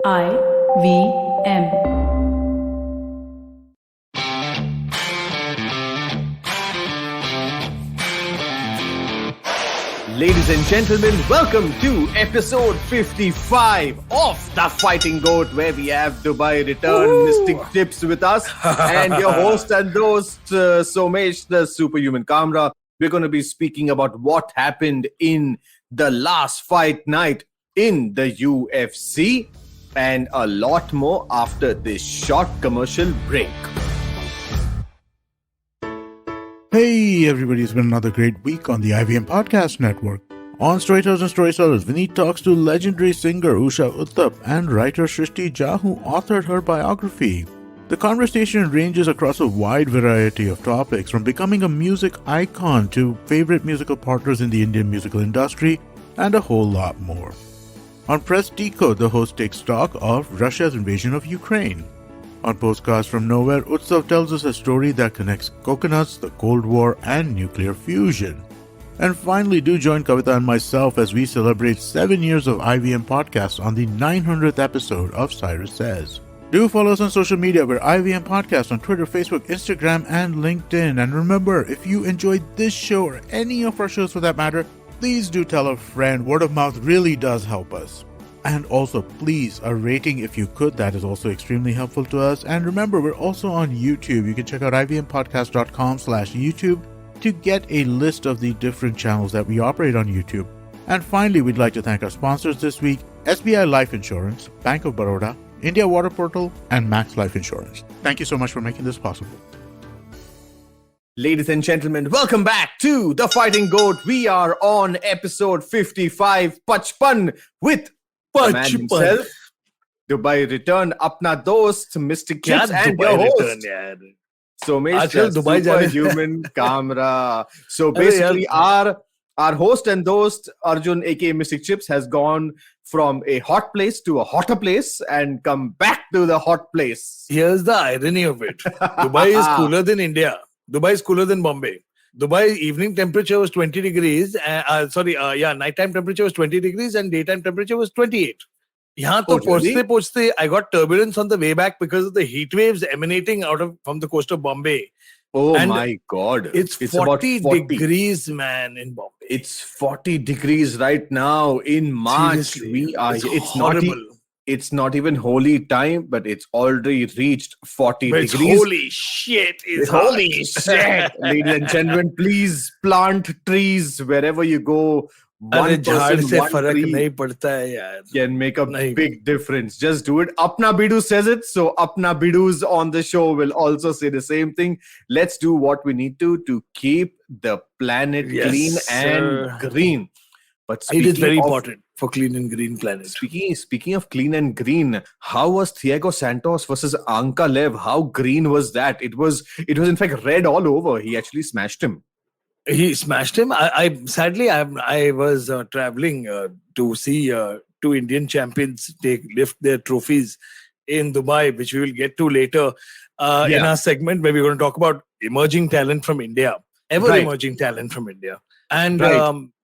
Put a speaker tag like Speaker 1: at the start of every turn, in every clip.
Speaker 1: IVM.
Speaker 2: Ladies and gentlemen, welcome to episode 55 of The Fighting Goat, where we have Dubai Return Mystic Chips with us and your host and host, Somesh, the Superhuman Kamra. We're going to be speaking about what happened in the last fight night in the UFC and a lot more after this short commercial break.
Speaker 3: Hey everybody, it's been another great week on the IVM Podcast Network. On Storytellers and Storytellers, Vineet talks to legendary singer Usha Utthap and writer Shrishti Jha, who authored her biography. The conversation ranges across a wide variety of topics, from becoming a music icon to favorite musical partners in the Indian musical industry, and a whole lot more. On Press Decode, the host takes stock of Russia's invasion of Ukraine. On Postcards from Nowhere, Utsav tells us a story that connects coconuts, the Cold War, and nuclear fusion. And finally, do join Kavita and myself as we celebrate 7 years of IVM Podcast on the 900th episode of Cyrus Says. Do follow us on social media. We're IVM Podcast on Twitter, Facebook, Instagram, and LinkedIn. And remember, if you enjoyed this show or any of our shows for that matter, please do tell a friend. Word of mouth really does help us. And also, please, a rating if you could. That is also extremely helpful to us. And remember, we're also on YouTube. You can check out ivmpodcast.com/YouTube to get a list of the different channels that we operate on YouTube. And finally, we'd like to thank our sponsors this week: SBI Life Insurance, Bank of Baroda, India Water Portal, and Max Life Insurance. Thank you so much for making this possible.
Speaker 2: Ladies and gentlemen, welcome back to The Fighting Goat. We are on episode 55, Pachpan, with the man himself, Dubai Return, Apna Dost, Mystic Chips, and your host, Somesh, the Superhuman Kamra. So basically, our host and host, Arjun, aka Mystic Chips, has gone from a hot place to a hotter place and come back to the hot place.
Speaker 4: Here's the irony of it. Dubai is cooler than India. Dubai is cooler than Bombay. Dubai evening temperature was 20 degrees. Nighttime temperature was 20 degrees and daytime temperature was 28. Yahan to pochte, I got turbulence on the way back because of the heat waves emanating from the coast of Bombay.
Speaker 2: Oh and my God.
Speaker 4: It's 40 degrees, man, in Bombay.
Speaker 2: It's 40 degrees right now in March.
Speaker 4: Seriously,
Speaker 2: It's horrible. It's not even holy time, but it's already reached 40 degrees.
Speaker 4: Holy shit.
Speaker 2: Holy shit. Ladies and gentlemen, please plant trees wherever you go. One person, one tree can make a big difference. Just do it. Apna Bidu says it, so Apna Bidus on the show will also say the same thing. Let's do what we need to keep the planet clean and green. But
Speaker 4: it is very important for clean and green planet.
Speaker 2: Speaking of clean and green, how was Thiago Santos versus Anka Lev? How green was that? It was in fact red all over. He actually smashed him.
Speaker 4: He smashed him. I was traveling to see two Indian champions lift their trophies in Dubai, which we will get to later in our segment where we're going to talk about emerging talent from India, emerging talent from India. And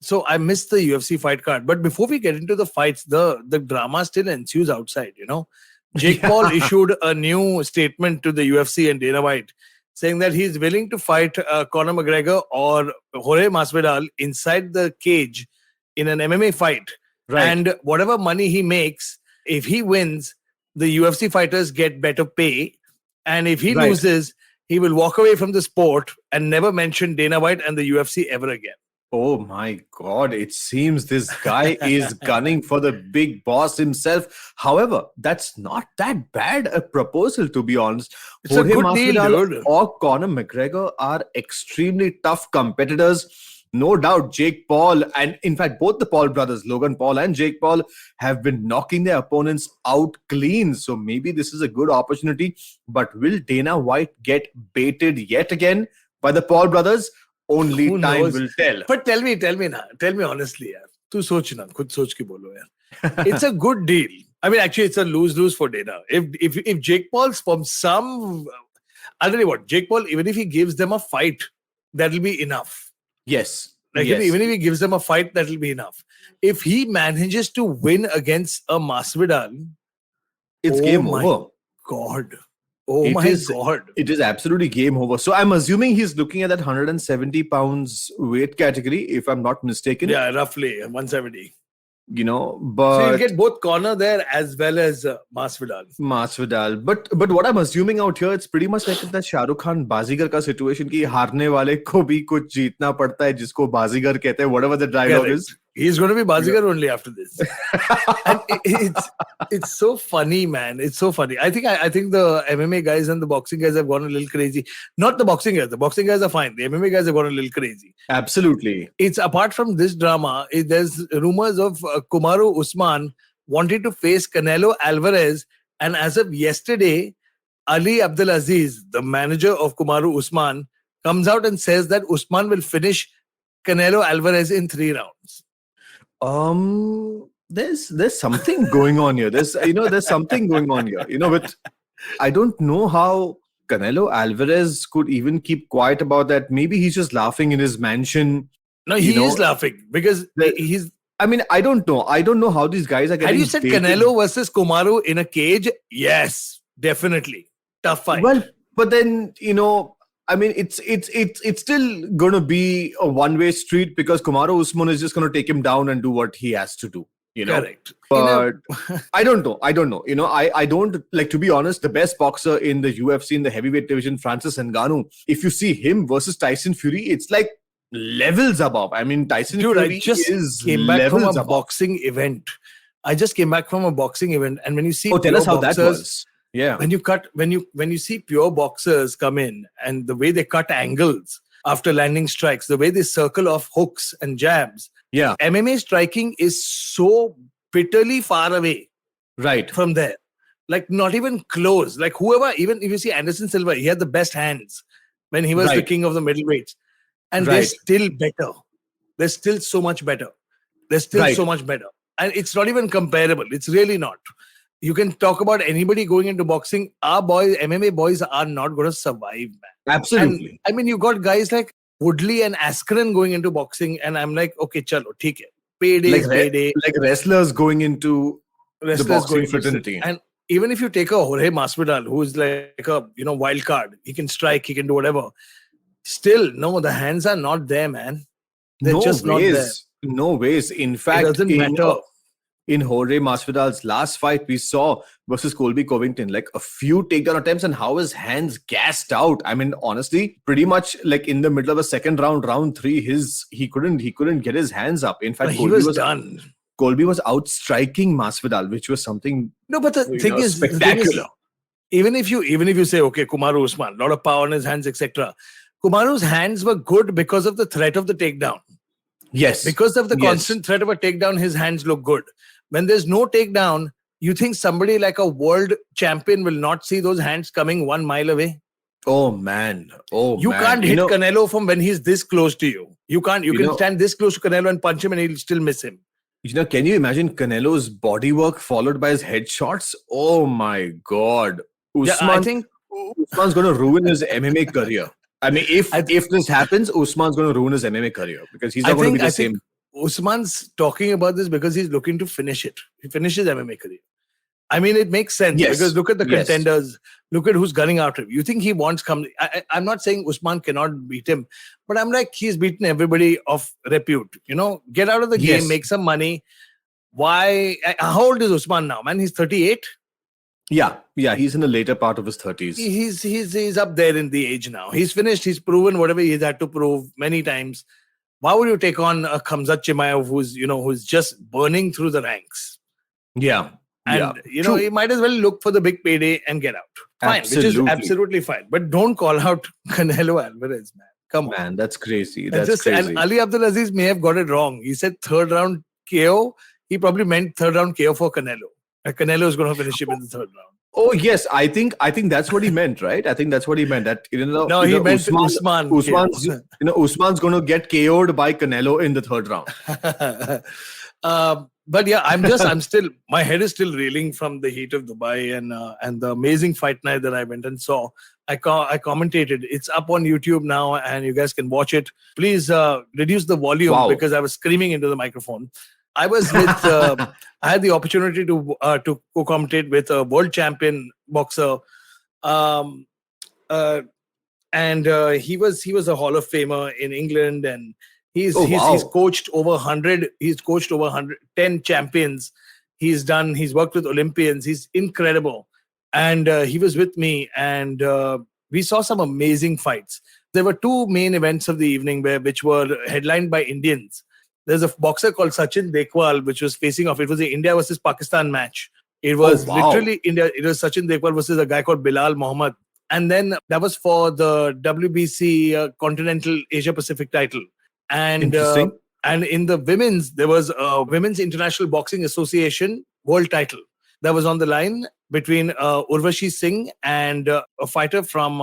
Speaker 4: so I missed the UFC fight card. But before we get into the fights, the drama still ensues outside, you know. Jake Paul issued a new statement to the UFC and Dana White saying that he's willing to fight Conor McGregor or Jorge Masvidal inside the cage in an MMA fight. Right. And whatever money he makes, if he wins, the UFC fighters get better pay. And if he loses, he will walk away from the sport and never mention Dana White and the UFC ever again.
Speaker 2: Oh my God, it seems this guy is gunning for the big boss himself. However, that's not that bad a proposal, to be honest.
Speaker 4: It's Jorge a good Masvidal deal,
Speaker 2: or Conor McGregor are extremely tough competitors. No doubt, Jake Paul, and in fact, both the Paul brothers, Logan Paul and Jake Paul, have been knocking their opponents out clean. So maybe this is a good opportunity. But will Dana White get baited yet again by the Paul brothers? Only time will tell.
Speaker 4: But tell me honestly, yaar. Tu soch na, khud soch ke bolo, yaar. It's a good deal. I mean, actually, it's a lose-lose for Dana. If Jake Paul's from some, I'll tell you what, Jake Paul, even if he gives them a fight, that'll be enough.
Speaker 2: Yes.
Speaker 4: Even if he gives them a fight, that'll be enough. If he manages to win against a Masvidal,
Speaker 2: it's game over.
Speaker 4: God. Oh my God.
Speaker 2: It is absolutely game over. So I'm assuming he's looking at that 170 pounds weight category, if I'm not mistaken.
Speaker 4: Yeah, roughly 170.
Speaker 2: You know,
Speaker 4: So
Speaker 2: but
Speaker 4: you'll get both Conor there as well as
Speaker 2: Masvidal. But what I'm assuming out here, it's pretty much like that Shah Rukh Khan Bazigar ka situation ki हारने वाले को भी कुछ जीतना पड़ता है जिसको बाजीगर कहते हैं, whatever the dialogue is.
Speaker 4: He's going to be Bazigar only after this. And it's so funny, man. It's so funny. I think the MMA guys and the boxing guys have gone a little crazy. Not the boxing guys. The boxing guys are fine. The MMA guys have gone a little crazy.
Speaker 2: Absolutely.
Speaker 4: It's apart from this drama, there's rumors of Kamaru Usman wanting to face Canelo Alvarez. And as of yesterday, Ali Abdulaziz, the manager of Kamaru Usman, comes out and says that Usman will finish Canelo Alvarez in 3 rounds.
Speaker 2: There's something going on here. There's something going on here. But I don't know how Canelo Alvarez could even keep quiet about that. Maybe he's just laughing in his mansion.
Speaker 4: No, he is laughing because he's.
Speaker 2: I mean, I don't know. I don't know how these guys are getting.
Speaker 4: Had you said
Speaker 2: baited.
Speaker 4: Canelo versus Kamaru in a cage? Yes, definitely. Tough fight.
Speaker 2: Well, but then, I mean, it's still going to be a one-way street because Kamaru Usman is just going to take him down and do what he has to do.
Speaker 4: Correct.
Speaker 2: But I don't know. I don't, like, to be honest, the best boxer in the UFC in the heavyweight division, Francis Ngannou, if you see him versus Tyson Fury, it's like levels above. I mean, Tyson Fury
Speaker 4: came back from a boxing event. I just came back from a boxing event, and when you see
Speaker 2: tell us how that was. Yeah.
Speaker 4: When you see pure boxers come in and the way they cut angles after landing strikes, the way they circle off hooks and jabs.
Speaker 2: Yeah.
Speaker 4: MMA striking is so bitterly far away.
Speaker 2: Right.
Speaker 4: From there. Like not even close. Like whoever, even if you see Anderson Silva, he had the best hands when he was the king of the middleweights. And they're still better. They're still so much better. They're still so much better. And it's not even comparable. It's really not. You can talk about anybody going into boxing. Our boys, MMA boys, are not going to survive, man.
Speaker 2: Absolutely.
Speaker 4: And, I mean, you got guys like Woodley and Askren going into boxing, and I'm like, okay, chalo, theek hai. Payday is payday.
Speaker 2: Like wrestlers going into the boxing fraternity.
Speaker 4: And even if you take a Jorge Masvidal, who is like a wild card, he can strike, he can do whatever. Still, no, the hands are not there, man. They're just not there.
Speaker 2: No ways. In fact,
Speaker 4: it doesn't matter.
Speaker 2: In Jorge Masvidal's last fight, we saw versus Colby Covington, like a few takedown attempts and how his hands gassed out. I mean, honestly, pretty much like in the middle of the second round, round 3, he couldn't get his hands up. In fact,
Speaker 4: Colby was done.
Speaker 2: Colby was outstriking Masvidal, which was something.
Speaker 4: No, but the thing is spectacular. Even if you say, okay, Kamaru Usman, a lot of power on his hands, etc. Kamaru's hands were good because of the threat of the takedown.
Speaker 2: Yes.
Speaker 4: Because of the constant threat of a takedown, his hands look good. When there's no takedown, you think somebody like a world champion will not see those hands coming 1 mile away?
Speaker 2: Oh, man.
Speaker 4: You can't hit Canelo from when he's this close to you. You can stand this close to Canelo and punch him and he'll still miss him.
Speaker 2: Can you imagine Canelo's body work followed by his headshots? Oh, my God. I think Usman's going to ruin his MMA career. I mean, if this happens, Usman's going to ruin his MMA career because he's not going to be the same.
Speaker 4: Usman's talking about this because he's looking to finish it. He finishes MMA career. I mean, it makes sense because look at the contenders. Look at who's gunning after him. You think he wants Kamra? I'm not saying Usman cannot beat him, but I'm like, he's beaten everybody of repute. Get out of the game, make some money. Why? How old is Usman now, man? He's 38?
Speaker 2: Yeah, he's in the later part of his 30s.
Speaker 4: He's up there in the age now. He's finished. He's proven whatever he's had to prove many times. Why would you take on a Khamzat Chimaev who's just burning through the ranks?
Speaker 2: Yeah.
Speaker 4: And, he might as well look for the big payday and get out. Fine, which is absolutely fine. But don't call out Canelo Alvarez, man. Come on.
Speaker 2: Man, that's crazy. That's crazy.
Speaker 4: And Ali Abdulaziz may have got it wrong. He said third round KO. He probably meant third round KO for Canelo. Canelo is going to finish him in the third round.
Speaker 2: Oh yes, I think that's what he meant, right? I think that's what he meant. That
Speaker 4: he meant Usman.
Speaker 2: Usman's going to get KO'd by Canelo in the third round.
Speaker 4: But yeah, I'm still, my head is still reeling from the heat of Dubai and the amazing fight night that I went and saw. I commentated. It's up on YouTube now, and you guys can watch it. Please reduce the volume because I was screaming into the microphone. I was with. I had the opportunity to co-commentate with a world champion boxer, um, uh, and he was a Hall of Famer in England, and he's
Speaker 2: Oh,
Speaker 4: he's
Speaker 2: wow.
Speaker 4: he's coached over 100. He's coached over 110 champions. He's worked with Olympians. He's incredible, and he was with me, and we saw some amazing fights. There were two main events of the evening which were headlined by Indians. There's a boxer called Sachin Dekwal, which was facing off. It was the India versus Pakistan match. It was
Speaker 2: wow.
Speaker 4: literally India. It was Sachin Dekwal versus a guy called Bilal Mohammed. And then that was for the WBC Continental Asia Pacific title. And
Speaker 2: Interesting.
Speaker 4: and in the women's, there was a Women's International Boxing Association world title that was on the line between Urvashi Singh and a fighter from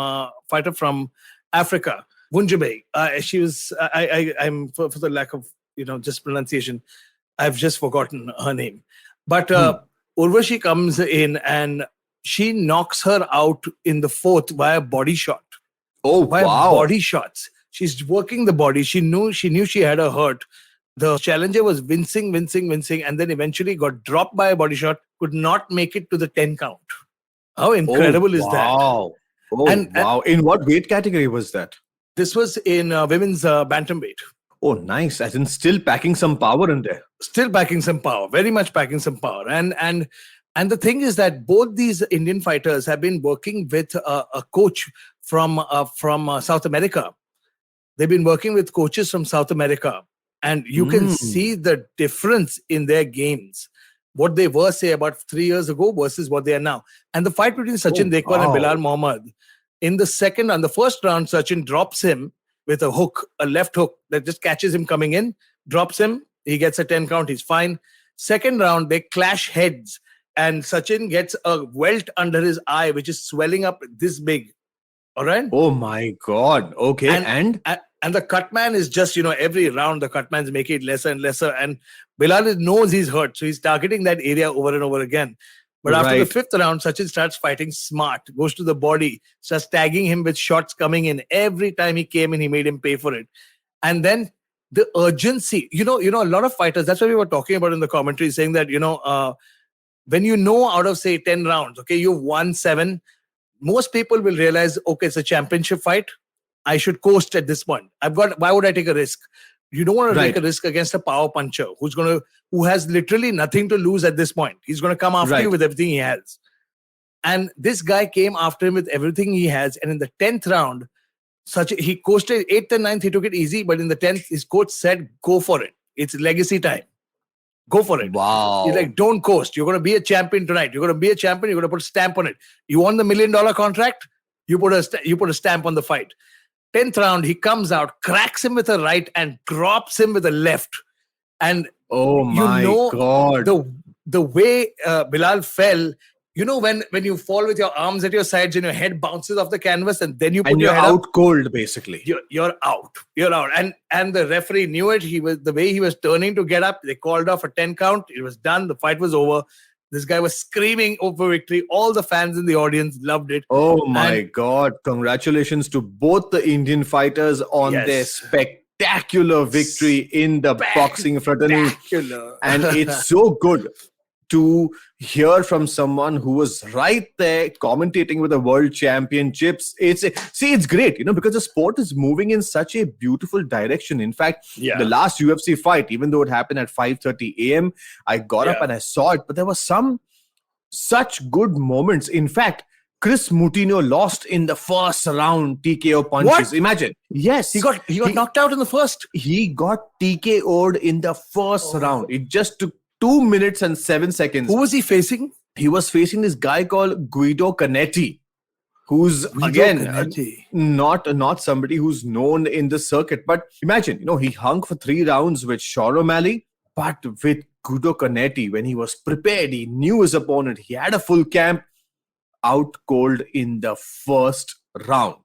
Speaker 4: Africa, Wunjabe. She was. I'm for the lack of just pronunciation, I've just forgotten her name. But Urvashi comes in and she knocks her out in the fourth via body shot.
Speaker 2: Oh,
Speaker 4: Via
Speaker 2: wow.
Speaker 4: body shots. She's working the body. She knew she had her hurt. The challenger was wincing, and then eventually got dropped by a body shot, could not make it to the 10 count. How incredible is that?
Speaker 2: Wow. Oh, wow. In what weight category was that?
Speaker 4: This was in women's bantamweight.
Speaker 2: Oh, nice. As in still packing some power in there.
Speaker 4: Still packing some power, very much packing some power. And the thing is that both these Indian fighters have been working with a coach from South America. They've been working with coaches from South America, and you can see the difference in their games. What they were, say, about 3 years ago versus what they are now. And the fight between Sachin Dekwal and Bilal Mohammed, in the first round, Sachin drops him with a hook, a left hook that just catches him coming in, drops him, he gets a 10 count, he's fine. Second round, they clash heads, and Sachin gets a welt under his eye, which is swelling up this big. All right?
Speaker 2: Oh, my God. Okay. And
Speaker 4: the cutman is just, every round, the cutman's making it lesser and lesser, and Bilal knows he's hurt, so he's targeting that area over and over again. But after the fifth round, Sachin starts fighting smart, goes to the body, starts tagging him with shots coming in. Every time he came in, he made him pay for it. And then the urgency, a lot of fighters, that's what we were talking about in the commentary, saying that, when out of, say, 10 rounds, okay, you've won 7, most people will realize, okay, it's a championship fight. I should coast at this point. Why would I take a risk? You don't want to take a risk against a power puncher who has literally nothing to lose at this point. He's going to come after you with everything he has. And this guy came after him with everything he has. And in the 10th round, he coasted 8th and 9th, he took it easy. But in the 10th, his coach said, go for it. It's legacy time. Go for it.
Speaker 2: Wow.
Speaker 4: He's like, don't coast. You're going to be a champion tonight. You're going to be a champion. You're going to put a stamp on it. You want the $1 million contract? You put a stamp on the fight. 10th round, he comes out, cracks him with a right and drops him with a left. And
Speaker 2: oh my God.
Speaker 4: The way Bilal fell, when you fall with your arms at your sides and your head bounces off the canvas and then you put your head
Speaker 2: out
Speaker 4: up,
Speaker 2: cold, basically.
Speaker 4: You're out. You're out. And the referee knew it. The way he was turning to get up, they called off a 10 count. It was done. The fight was over. This guy was screaming over victory. All the fans in the audience loved it.
Speaker 2: Oh my God. Congratulations to both the Indian fighters on their spectacular victory in the boxing fraternity. And it's so good to hear from someone who was right there commentating with the world championships. It's great, because the sport is moving in such a beautiful direction. In fact, the last UFC fight, even though it happened at 5:30 a.m., I got up and I saw it, but there were some such good moments. In fact, Chris Moutinho lost in the first round TKO punches.
Speaker 4: What?
Speaker 2: Imagine. Yes.
Speaker 4: He got knocked out in the first.
Speaker 2: He got TKO'd in the first round. It just took 2 minutes and 7 seconds.
Speaker 4: Who was he facing?
Speaker 2: He was facing this guy called Guido Canetti, who's not somebody who's known in the circuit. But imagine, he hung for 3 rounds with Sean O'Malley, but with Guido Canetti, when he was prepared, he knew his opponent, he had a full camp, out cold in the first round.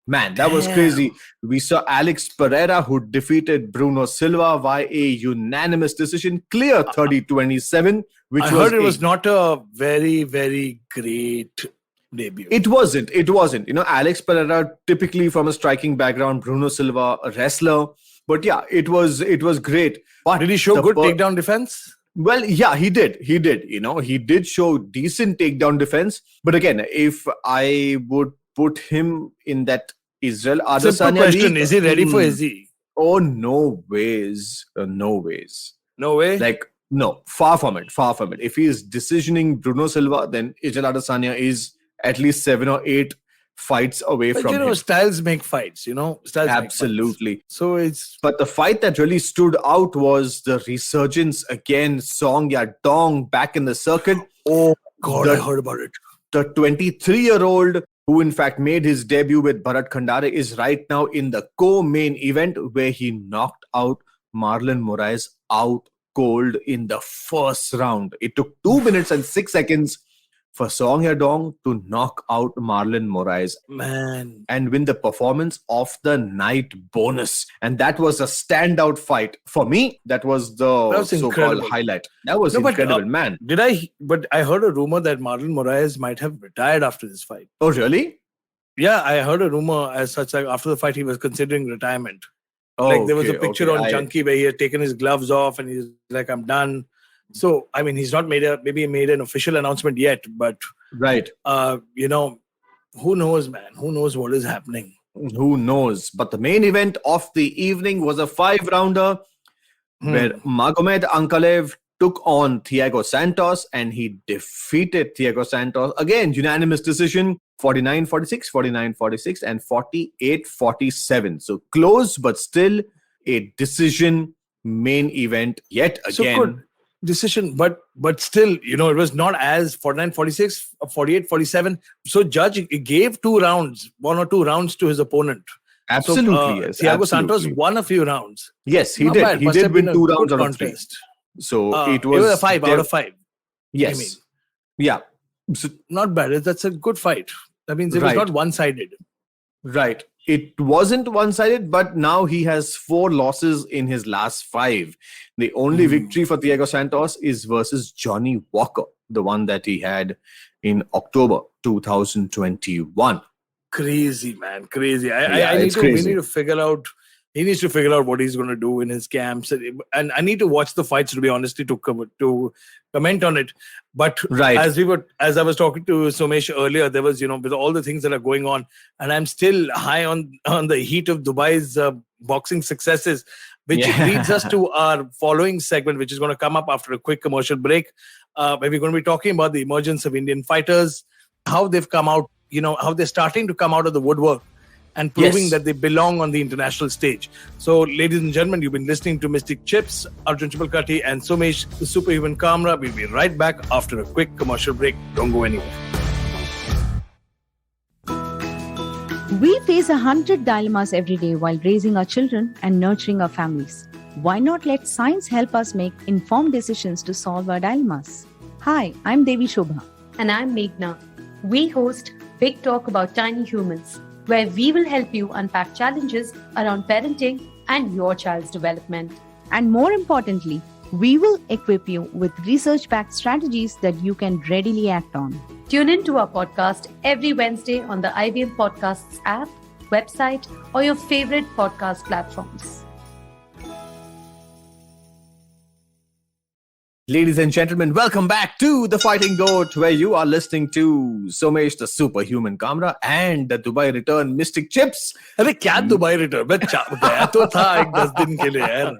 Speaker 2: Man, that was crazy. We saw Alex Pereira, who defeated Bruno Silva via a unanimous decision, clear 30-27, which I heard
Speaker 4: it was not a very, very great debut.
Speaker 2: It wasn't. Alex Pereira, typically from a striking background, Bruno Silva, a wrestler. But yeah, it was great. But
Speaker 4: Did he show good takedown defense?
Speaker 2: Well, yeah, he did. He did. He did show decent takedown defense. But again, if I would put him in that Israel
Speaker 4: Simple
Speaker 2: Adesanya
Speaker 4: question:
Speaker 2: league,
Speaker 4: is he ready for Izzy?
Speaker 2: oh, no ways. No ways.
Speaker 4: No way.
Speaker 2: Like, no, far from it. Far from it. If he is decisioning Bruno Silva, then Israel Adesanya is at least 7 or 8 fights away
Speaker 4: But
Speaker 2: from him.
Speaker 4: styles make fights. Styles
Speaker 2: Absolutely.
Speaker 4: Make fights. So it's.
Speaker 2: But the fight that really stood out was the resurgence again. Song Yadong back in the circuit.
Speaker 4: Oh God, I heard about it.
Speaker 2: The 23-year-old who in fact made his debut with Bharat Khandare is right now in the co-main event where he knocked out Marlon Moraes out cold in the first round. It took 2 minutes and 6 seconds for Song Yadong to knock out Marlon Moraes,
Speaker 4: man,
Speaker 2: and win the performance of the night bonus. And that was a standout fight. For me, that was the so-called highlight. That was incredible, man.
Speaker 4: But I heard a rumor that Marlon Moraes might have retired after this fight.
Speaker 2: Oh, really?
Speaker 4: Yeah, I heard a rumor as such, like after the fight, he was considering retirement.
Speaker 2: Oh,
Speaker 4: like there was a picture on Junkie where he had taken his gloves off and he's like, I'm done. So, I mean, he's not made an official announcement yet, but
Speaker 2: right.
Speaker 4: Who knows, man? Who knows what is happening?
Speaker 2: Who knows? But the main event of the evening was a 5-rounder where Magomed Ankalaev took on Thiago Santos and he defeated Thiago Santos. Again, unanimous decision, 49-46, 49-46 and 48-47. So close, but still a decision main event yet again.
Speaker 4: So good decision, but still, it was not as 49-46, 48-47. So judge gave 2 rounds, 1 or 2 rounds to his opponent.
Speaker 2: Absolutely,
Speaker 4: so,
Speaker 2: yes.
Speaker 4: Thiago Santos won a few rounds.
Speaker 2: Yes, he did. Bad. He did win 2 rounds out of 3. So it was
Speaker 4: a 5 out of 5.
Speaker 2: Yes. I mean. Yeah.
Speaker 4: So, not bad. That's a good fight. That means it was not one-sided.
Speaker 2: Right. It wasn't one-sided, but now he has 4 losses in his last 5. The only victory for Thiago Santos is versus Johnny Walker, the one that he had in October 2021.
Speaker 4: Crazy, man. Crazy.
Speaker 2: We
Speaker 4: need to figure out. He needs to figure out what he's going to do in his camps, and I need to watch the fights to be honest to comment on it. But as I was talking to Somesh earlier, there was with all the things that are going on, and I'm still high on the heat of Dubai's boxing successes, which leads us to our following segment, which is going to come up after a quick commercial break, where we're going to be talking about the emergence of Indian fighters, how they've come out, how they're starting to come out of the woodwork and proving that they belong on the international stage. So, ladies and gentlemen, you've been listening to Mystic Chips, Arjun Chipalkatti and Somesh, the Superhuman Kamra. We'll be right back after a quick commercial break. Don't go anywhere.
Speaker 1: We face 100 dilemmas every day while raising our children and nurturing our families. Why not let science help us make informed decisions to solve our dilemmas? Hi, I'm Devi Shobha.
Speaker 5: And I'm Meghna. We host Big Talk About Tiny Humans, where we will help you unpack challenges around parenting and your child's development.
Speaker 1: And more importantly, we will equip you with research-backed strategies that you can readily act on.
Speaker 5: Tune in to our podcast every Wednesday on the IVM Podcasts app, website, or your favorite podcast platforms.
Speaker 2: Ladies and gentlemen, welcome back to The Fighting GOAT, where you are listening to Somesh, the Superhuman Kamra, and the Dubai return Mystic Chips.
Speaker 4: अरे क्या Dubai return? मैं गया तो था एक 10 दिन के लिए यार.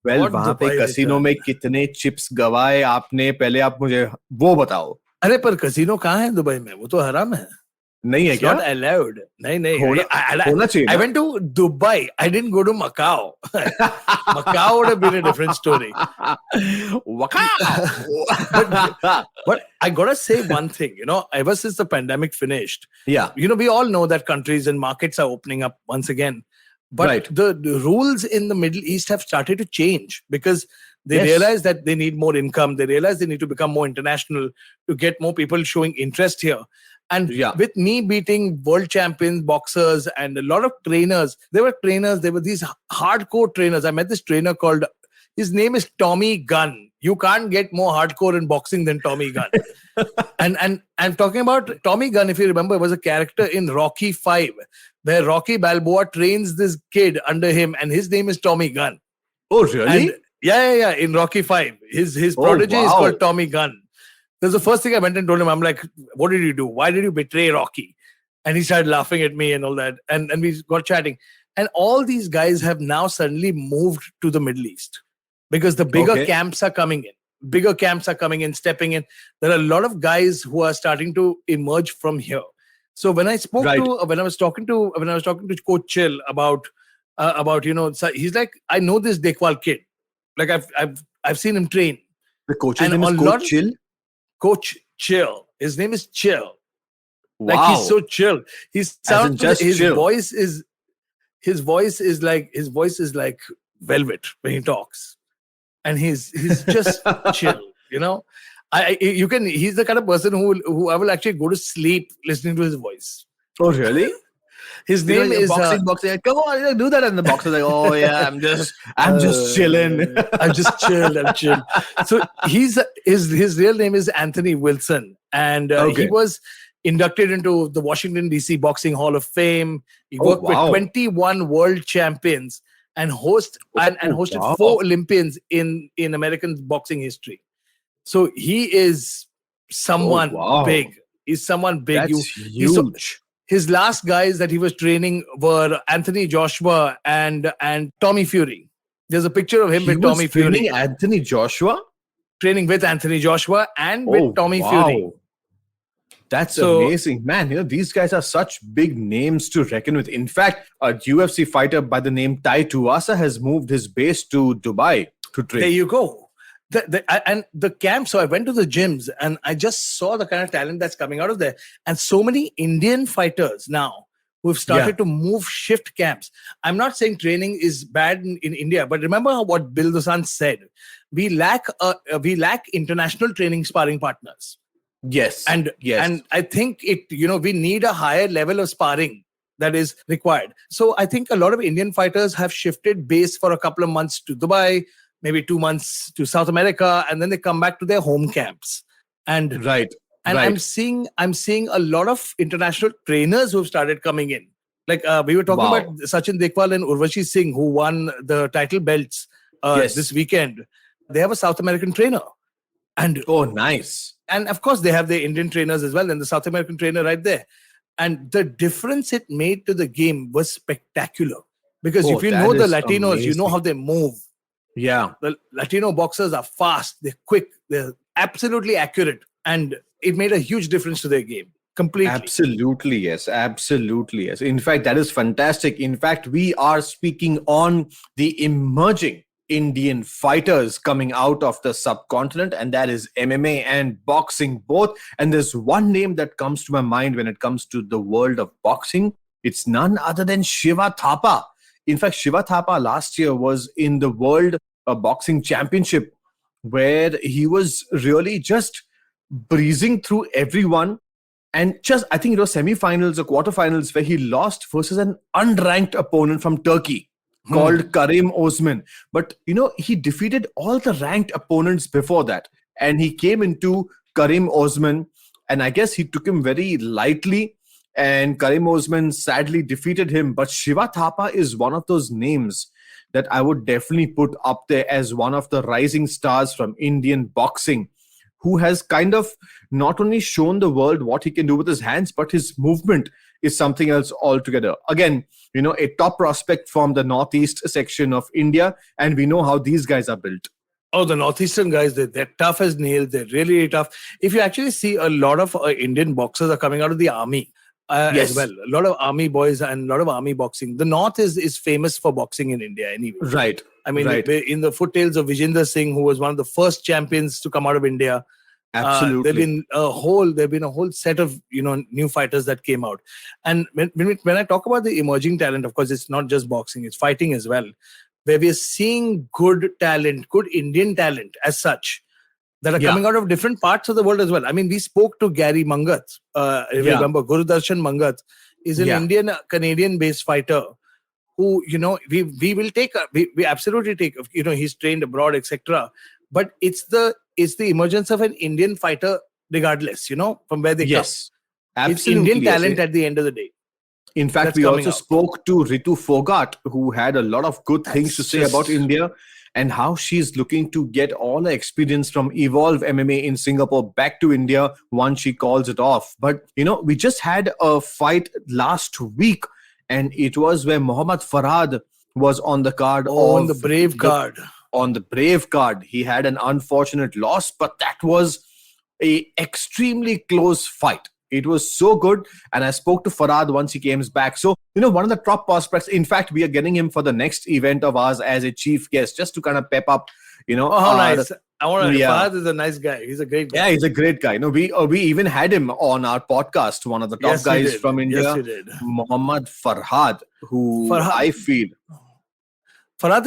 Speaker 2: Well, वहाँ पे कसिनो में कितने चिप्स गवाए आपने? पहले आप मुझे वो बताओ.
Speaker 4: अरे पर कसिनो कहाँ है दुबई में? वो तो हराम है.
Speaker 2: नहीं है क्या?
Speaker 4: Not allowed. नहीं.
Speaker 2: होना चाहिए.
Speaker 4: I went to Dubai. I didn't go to Macau. Macau would have been a different story. But I gotta say one thing. Ever since the pandemic finished, we all know that countries and markets are opening up once again. But the rules in the Middle East have started to change because they realize that they need more income. They realize they need to become more international to get more people showing interest here. And with me beating world champions, boxers, and a lot of trainers, there were these hardcore trainers. I met this trainer his name is Tommy Gunn. You can't get more hardcore in boxing than Tommy Gunn. and talking about Tommy Gunn, if you remember, was a character in Rocky 5, where Rocky Balboa trains this kid under him, and his name is Tommy Gunn.
Speaker 2: Oh, really?
Speaker 4: And yeah. In Rocky 5, his
Speaker 2: Oh,
Speaker 4: protege is
Speaker 2: wow.
Speaker 4: called Tommy Gunn. That's the first thing I went and told him. I'm like, what did you do? Why did you betray Rocky? And he started laughing at me and all that. And we got chatting. And all these guys have now suddenly moved to the Middle East because the bigger
Speaker 2: Okay.
Speaker 4: camps are coming in. Bigger camps are coming in, stepping in. There are a lot of guys who are starting to emerge from here. So when I spoke
Speaker 2: Right.
Speaker 4: to, when I was talking to Coach Chill about so he's like, I know this Dekwal kid. Like I've seen him train.
Speaker 2: The coach's
Speaker 4: And
Speaker 2: name is
Speaker 4: a
Speaker 2: Coach
Speaker 4: lot-
Speaker 2: Chill?
Speaker 4: Coach Chill. His name is Chill.
Speaker 2: Wow.
Speaker 4: Like he's so chill. He sounds
Speaker 2: just
Speaker 4: his
Speaker 2: chill.
Speaker 4: voice is like velvet when he talks, and he's just chill. You know, he's the kind of person who I will actually go to sleep listening to his voice.
Speaker 2: Oh, really?
Speaker 4: His name is
Speaker 2: boxing. Come on, do that. And the boxer's like, oh yeah, I'm just chilling.
Speaker 4: I'm just chilled. I'm chilled. So his real name is Anthony Wilson, and
Speaker 2: Okay.
Speaker 4: he was inducted into the Washington D.C. Boxing Hall of Fame. He worked with 21 world champions and hosted
Speaker 2: wow.
Speaker 4: 4 Olympians in American boxing history. So he is someone
Speaker 2: wow.
Speaker 4: big. He's someone big.
Speaker 2: That's huge.
Speaker 4: His last guys that he was training were Anthony Joshua and Tommy Fury. There's a picture of him
Speaker 2: He
Speaker 4: with
Speaker 2: was
Speaker 4: Tommy Fury.
Speaker 2: training Anthony Joshua?
Speaker 4: Training with Anthony Joshua and with Tommy Fury.
Speaker 2: That's
Speaker 4: So-
Speaker 2: amazing. Man, these guys are such big names to reckon with. In fact, a UFC fighter by the name Tai Tuivasa has moved his base to Dubai to train.
Speaker 4: There you go. And the camp, so I went to the gyms and I just saw the kind of talent that's coming out of there. And so many Indian fighters now who have started to shift camps. I'm not saying training is bad in India, but remember what Bill Dosan said. We lack international training sparring partners.
Speaker 2: Yes.
Speaker 4: And I think we need a higher level of sparring that is required. So I think a lot of Indian fighters have shifted base for a couple of months to Dubai, maybe 2 months to South America, and then they come back to their home camps. And
Speaker 2: right.
Speaker 4: I'm seeing a lot of international trainers who have started coming in. Like we were talking about Sachin Dekwal and Urvashi Singh, who won the title belts this weekend. They have a South American trainer. And
Speaker 2: oh, nice.
Speaker 4: And of course, they have their Indian trainers as well, and the South American trainer right there. And the difference it made to the game was spectacular. Because if you know the Latinos, you know how they move.
Speaker 2: Yeah.
Speaker 4: The Latino boxers are fast, they're quick, they're absolutely accurate. And it made a huge difference to their game. Completely.
Speaker 2: Absolutely, yes. Absolutely, yes. In fact, that is fantastic. In fact, we are speaking on the emerging Indian fighters coming out of the subcontinent, and that is MMA and boxing both. And there's one name that comes to my mind when it comes to the world of boxing. It's none other than Shiva Thapa. In fact, Shiva Thapa last year was in the World Boxing Championship, where he was really just breezing through everyone. And I think it was semi-finals or quarterfinals where he lost versus an unranked opponent from Turkey called Karim Osman. But, he defeated all the ranked opponents before that. And he came into Karim Osman, and I guess he took him very lightly. And Karim Osman sadly defeated him. But Shiva Thapa is one of those names that I would definitely put up there as one of the rising stars from Indian boxing, who has kind of not only shown the world what he can do with his hands, but his movement is something else altogether. Again, a top prospect from the northeast section of India, and we know how these guys are built.
Speaker 4: Oh, the northeastern guys, they're tough as nails. They're really, really tough. If you actually see, a lot of Indian boxers are coming out of the army as well. A lot of army boys and a lot of army boxing. The north is famous for boxing in India anyway.
Speaker 2: Right.
Speaker 4: I mean, in the foothills of Vijender Singh, who was one of the first champions to come out of India.
Speaker 2: Absolutely.
Speaker 4: There've been a whole set of new fighters that came out. And when I talk about the emerging talent, of course, it's not just boxing, it's fighting as well, where we are seeing good talent, good Indian talent as such, that are coming out of different parts of the world as well. I mean, we spoke to Gary Mangat. Remember, Gurudarshan Mangat is an Indian Canadian based fighter who we will take. We absolutely take. He's trained abroad, etc. but it's the emergence of an Indian fighter, regardless, from where they
Speaker 2: Yes,
Speaker 4: come. It's
Speaker 2: absolutely.
Speaker 4: Indian talent at the end of the day.
Speaker 2: In fact,
Speaker 4: That's
Speaker 2: we
Speaker 4: coming
Speaker 2: also
Speaker 4: out.
Speaker 2: spoke to Ritu Phogat, who had a lot of good things to
Speaker 4: That's
Speaker 2: say about
Speaker 4: just-
Speaker 2: India and how she's looking to get all her experience from Evolve MMA in Singapore back to India once she calls it off. But, we just had a fight last week, and it was where Mohammad Farhad was on the card
Speaker 4: on the Brave card.
Speaker 2: On the Brave card. He had an unfortunate loss, but that was a extremely close fight. It was so good, and I spoke to Farhad once he came back. So, one of the top prospects. In fact, we are getting him for the next event of ours as a chief guest, just to kind of pep up,
Speaker 4: Oh, how nice!
Speaker 2: Yeah.
Speaker 4: Farhad is a nice guy. He's a great guy.
Speaker 2: Yeah, he's a great guy. We even had him on our podcast. One of the top guys from India,
Speaker 4: Yes, we did.
Speaker 2: Mohammad Farhad, who I feel.
Speaker 4: Farhad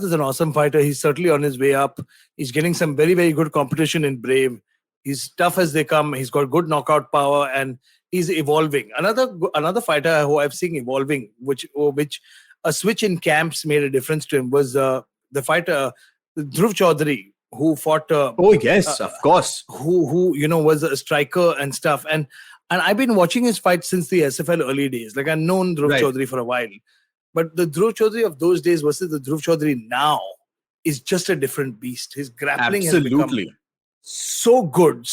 Speaker 4: is an awesome fighter. He's certainly on his way up. He's getting some very, very good competition in Brave. He's tough as they come. He's got good knockout power, and he's evolving. Another fighter who I've seen evolving, which a switch in camps made a difference to him, was the fighter Dhruv Chaudhary, who fought.
Speaker 2: Oh yes, of course.
Speaker 4: Who was a striker and stuff, and I've been watching his fights since the SFL early days. Like, I've known Dhruv Chaudhary for a while, but the Dhruv Chaudhary of those days versus the Dhruv Chaudhary now is just a different beast. His grappling has become so good.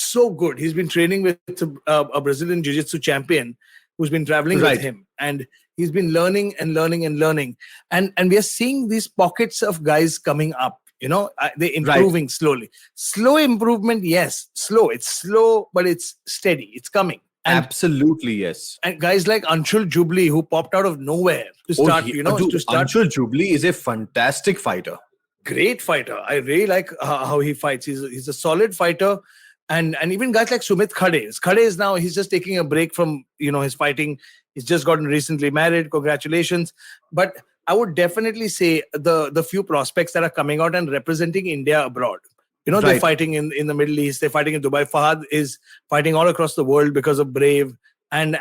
Speaker 4: He's been training with a Brazilian Jiu-Jitsu champion who's been traveling with him, and he's been learning and we are seeing these pockets of guys coming up. They're improving slowly. Slow improvement, yes. It's slow, but it's steady. It's coming. And,
Speaker 2: absolutely, yes.
Speaker 4: And guys like Anshul Jubli, who popped out of nowhere to start.
Speaker 2: Anshul Jubli is a fantastic fighter.
Speaker 4: Great fighter. I really like how he fights. He's a solid fighter, and even guys like Sumit Khade. Khade is now, he's just taking a break from his fighting. He's just gotten recently married. Congratulations. But I would definitely say the few prospects that are coming out and representing India abroad. They're fighting in the Middle East. They're fighting in Dubai. Fahad is fighting all across the world because of Brave, and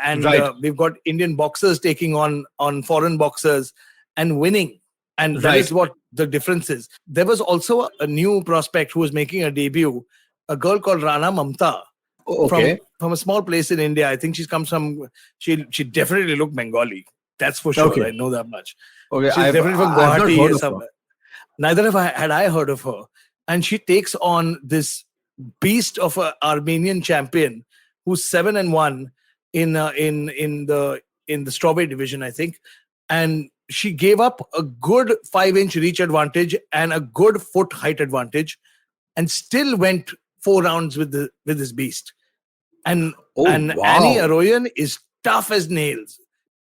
Speaker 4: we've got Indian boxers taking on foreign boxers and winning. And that is what the difference is. There was also a new prospect who was making a debut, a girl called Rana Mamta, from a small place in India. I think she comes from. She definitely looked Bengali. That's for sure. Okay. I know that much.
Speaker 2: Okay,
Speaker 4: she's definitely from G.O.A.T. somewhere. Neither had I heard of her. And she takes on this beast of an Armenian champion who's 7-1 in the strawweight division, I think. And she gave up a good 5-inch reach advantage and a good foot height advantage, and still went 4 rounds with this beast. And Annie Aroyan is tough as nails.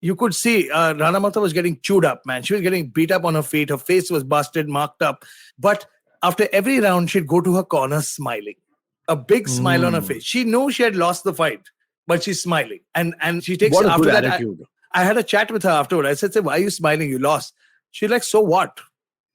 Speaker 4: You could see Rana Mamta was getting chewed up, man. She was getting beat up on her feet. Her face was busted, marked up. But after every round, she'd go to her corner smiling. A big smile on her face. She knew she had lost the fight, but she's smiling. And she takes
Speaker 2: what a
Speaker 4: after
Speaker 2: good
Speaker 4: that.
Speaker 2: Attitude.
Speaker 4: I had a chat with her afterward. I said, why are you smiling? You lost. She's like, so what?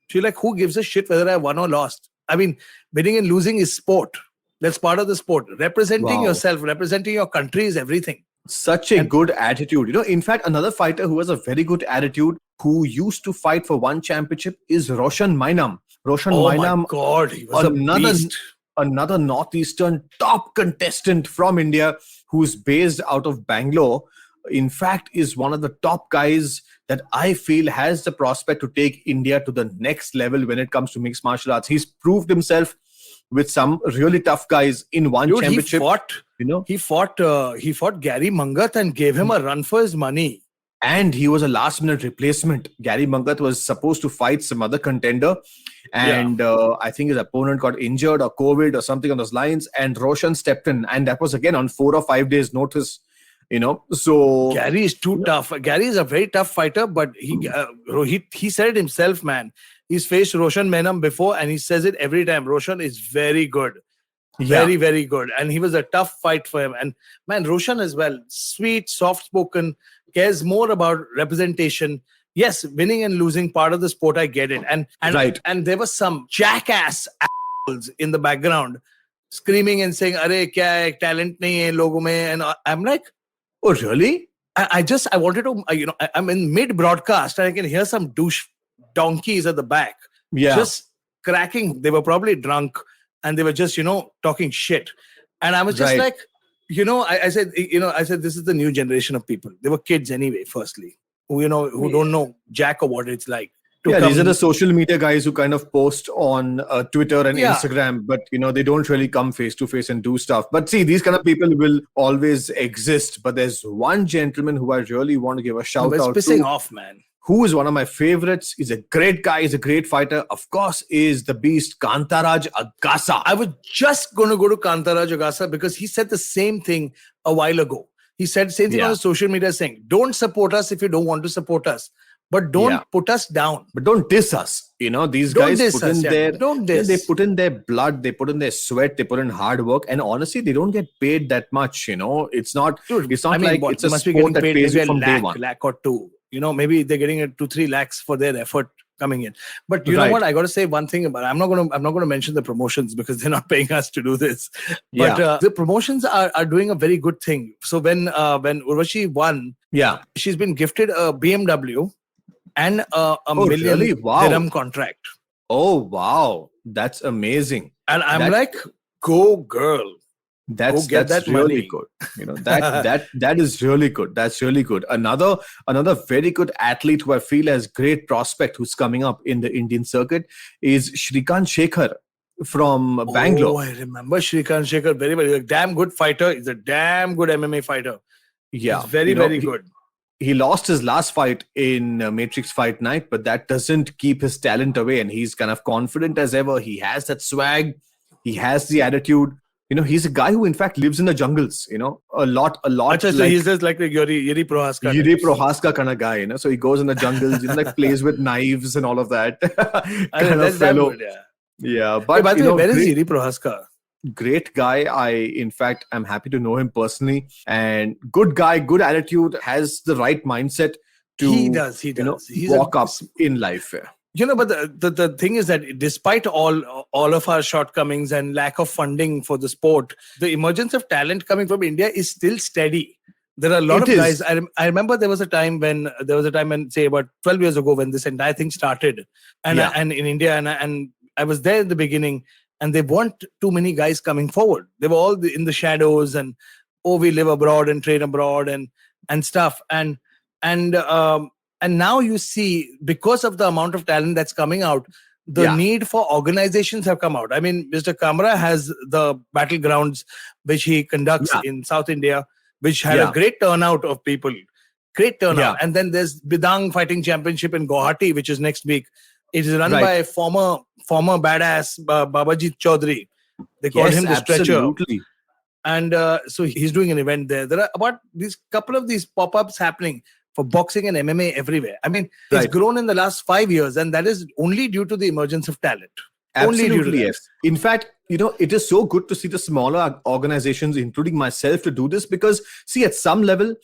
Speaker 4: She's like, who gives a shit whether I won or lost? I mean, winning and losing is sport. That's part of the sport. Representing yourself, representing your country is everything.
Speaker 2: Such a good attitude. In fact, another fighter who has a very good attitude, who used to fight for one championship, is Roshan Mainam.
Speaker 4: My God, he was
Speaker 2: another Northeastern top contestant from India who's based out of Bangalore. In fact, is one of the top guys that I feel has the prospect to take India to the next level when it comes to mixed martial arts. He's proved himself with some really tough guys in one championship.
Speaker 4: He fought Gary Mangat and gave him a run for his money.
Speaker 2: And he was a last-minute replacement. Gary Mangat was supposed to fight some other contender, and I think his opponent got injured or COVID or something on those lines, and Roshan stepped in, and that was again on 4 or 5 days' notice. So
Speaker 4: Gary is too tough. Gary is a very tough fighter, but he said it himself, man. He's faced Roshan Mainam before, and he says it every time. Roshan is very good. Very, very good. And he was a tough fight for him. And man, Roshan as well, sweet, soft-spoken, cares more about representation. Yes, winning and losing, part of the sport, I get it. And there was some jackass assholes in the background screaming and saying, "Are kya hai, talent nahi hai logo mein?" And I'm like,
Speaker 2: oh, really?
Speaker 4: I wanted to, I'm in mid-broadcast and I can hear some douche donkeys at the back.
Speaker 2: Yeah.
Speaker 4: Just cracking. They were probably drunk and they were just, talking shit. And I was just
Speaker 2: Right.
Speaker 4: like, I said, this is the new generation of people. They were kids anyway, firstly, who don't know jack or what it's like.
Speaker 2: Yeah, these are the social media guys who kind of post on Twitter and
Speaker 4: Yeah.
Speaker 2: Instagram, but they don't really come face to face and do stuff. But see, these kind of people will always exist. But there's one gentleman who I really want to give a shout
Speaker 4: It's
Speaker 2: out
Speaker 4: pissing
Speaker 2: to,
Speaker 4: off, man.
Speaker 2: who is one of my favorites. He's a great guy. He's a great fighter. Of course, is the beast Kantaraj Agasa.
Speaker 4: I was just going to go to Kantaraj Agasa because he said the same thing a while ago. He said the same thing
Speaker 2: Yeah.
Speaker 4: on the social media saying, don't support us if you don't want to support us. But don't put us down.
Speaker 2: But don't diss us. These
Speaker 4: Don't
Speaker 2: guys
Speaker 4: diss
Speaker 2: put
Speaker 4: us,
Speaker 2: in
Speaker 4: yeah.
Speaker 2: their,
Speaker 4: Don't diss.
Speaker 2: they put in their blood, they put in their sweat, they put in hard work, and honestly, they don't get paid that much. It's not.
Speaker 4: Dude,
Speaker 2: it's not
Speaker 4: what,
Speaker 2: it's
Speaker 4: they
Speaker 2: a
Speaker 4: must be
Speaker 2: sport
Speaker 4: getting
Speaker 2: that
Speaker 4: paid
Speaker 2: pays
Speaker 4: maybe
Speaker 2: you from day one.
Speaker 4: lakh or two. Maybe they're getting 2-3 lakhs for their effort coming in. But you know
Speaker 2: Right.
Speaker 4: what? I got to say one thing about. I'm not going to mention the promotions because they're not paying us to do this. But
Speaker 2: Yeah.
Speaker 4: the promotions are doing a very good thing. So when Urvashi won,
Speaker 2: Yeah.
Speaker 4: she's been gifted a BMW and a million
Speaker 2: really? Wow.
Speaker 4: dirham contract.
Speaker 2: Oh wow, that's amazing.
Speaker 4: And I'm
Speaker 2: That-
Speaker 4: like, go girl.
Speaker 2: That's
Speaker 4: get
Speaker 2: that's
Speaker 4: that
Speaker 2: really
Speaker 4: money.
Speaker 2: good. That is really good. That's really good. Another very good athlete who I feel has great prospect who's coming up in the Indian circuit is Shrikant Shekhar from Bangalore.
Speaker 4: Oh, I remember Shrikant Shekhar very well. He's a damn good fighter. He's a damn good MMA fighter.
Speaker 2: Yeah,
Speaker 4: He's very, very good.
Speaker 2: He lost his last fight in Matrix Fight Night, but that doesn't keep his talent away, and he's kind of confident as ever. He has that swag. He has the attitude. He's a guy who, in fact, lives in the jungles. A lot.
Speaker 4: Achha, so
Speaker 2: like
Speaker 4: he's just like the Yuri Prohaska.
Speaker 2: Yuri Prohaska kind of guy. So he goes in the jungles, plays with knives and all of that. kind
Speaker 4: That's
Speaker 2: of
Speaker 4: damn
Speaker 2: fellow.
Speaker 4: good, yeah.
Speaker 2: Yeah,
Speaker 4: Hey,
Speaker 2: but
Speaker 4: by the way, where is
Speaker 2: great,
Speaker 4: Yuri Prohaska?
Speaker 2: great guy. In fact, I'm happy to know him personally. And good guy, good attitude, has the right mindset to
Speaker 4: He does. He's
Speaker 2: walk up in life.
Speaker 4: But the thing is that despite all of our shortcomings and lack of funding for the sport, the emergence of talent coming from India is still steady. There are a lot
Speaker 2: It
Speaker 4: of
Speaker 2: is.
Speaker 4: guys. I remember there was a time when say about 12 years ago when this entire thing started, and
Speaker 2: Yeah.
Speaker 4: and in India, and I was there in the beginning, and there weren't too many guys coming forward. They were all in the shadows, and we live abroad and train abroad and stuff, and now you see, because of the amount of talent that's coming out, the
Speaker 2: Yeah.
Speaker 4: need for organizations have come out. I mean, Mr. Kamra has the battlegrounds which he conducts
Speaker 2: Yeah.
Speaker 4: in South India, which had
Speaker 2: Yeah.
Speaker 4: a great turnout of people. Great turnout.
Speaker 2: Yeah.
Speaker 4: And then there's Bidang Fighting Championship in G.O.A.T, which is next week. It is run
Speaker 2: Right.
Speaker 4: by former badass Babajit Chaudhary. They call him the Stretcher.
Speaker 2: absolutely.
Speaker 4: And so he's doing an event there. There are about these couple of these pop-ups happening for boxing and MMA everywhere. I mean, it's
Speaker 2: Right.
Speaker 4: grown in the last 5 years, and that is only due to the emergence of talent. Only due to
Speaker 2: Absolutely,
Speaker 4: that.
Speaker 2: yes. In fact, it is so good to see the smaller organizations, including myself, to do this because, see, at some level,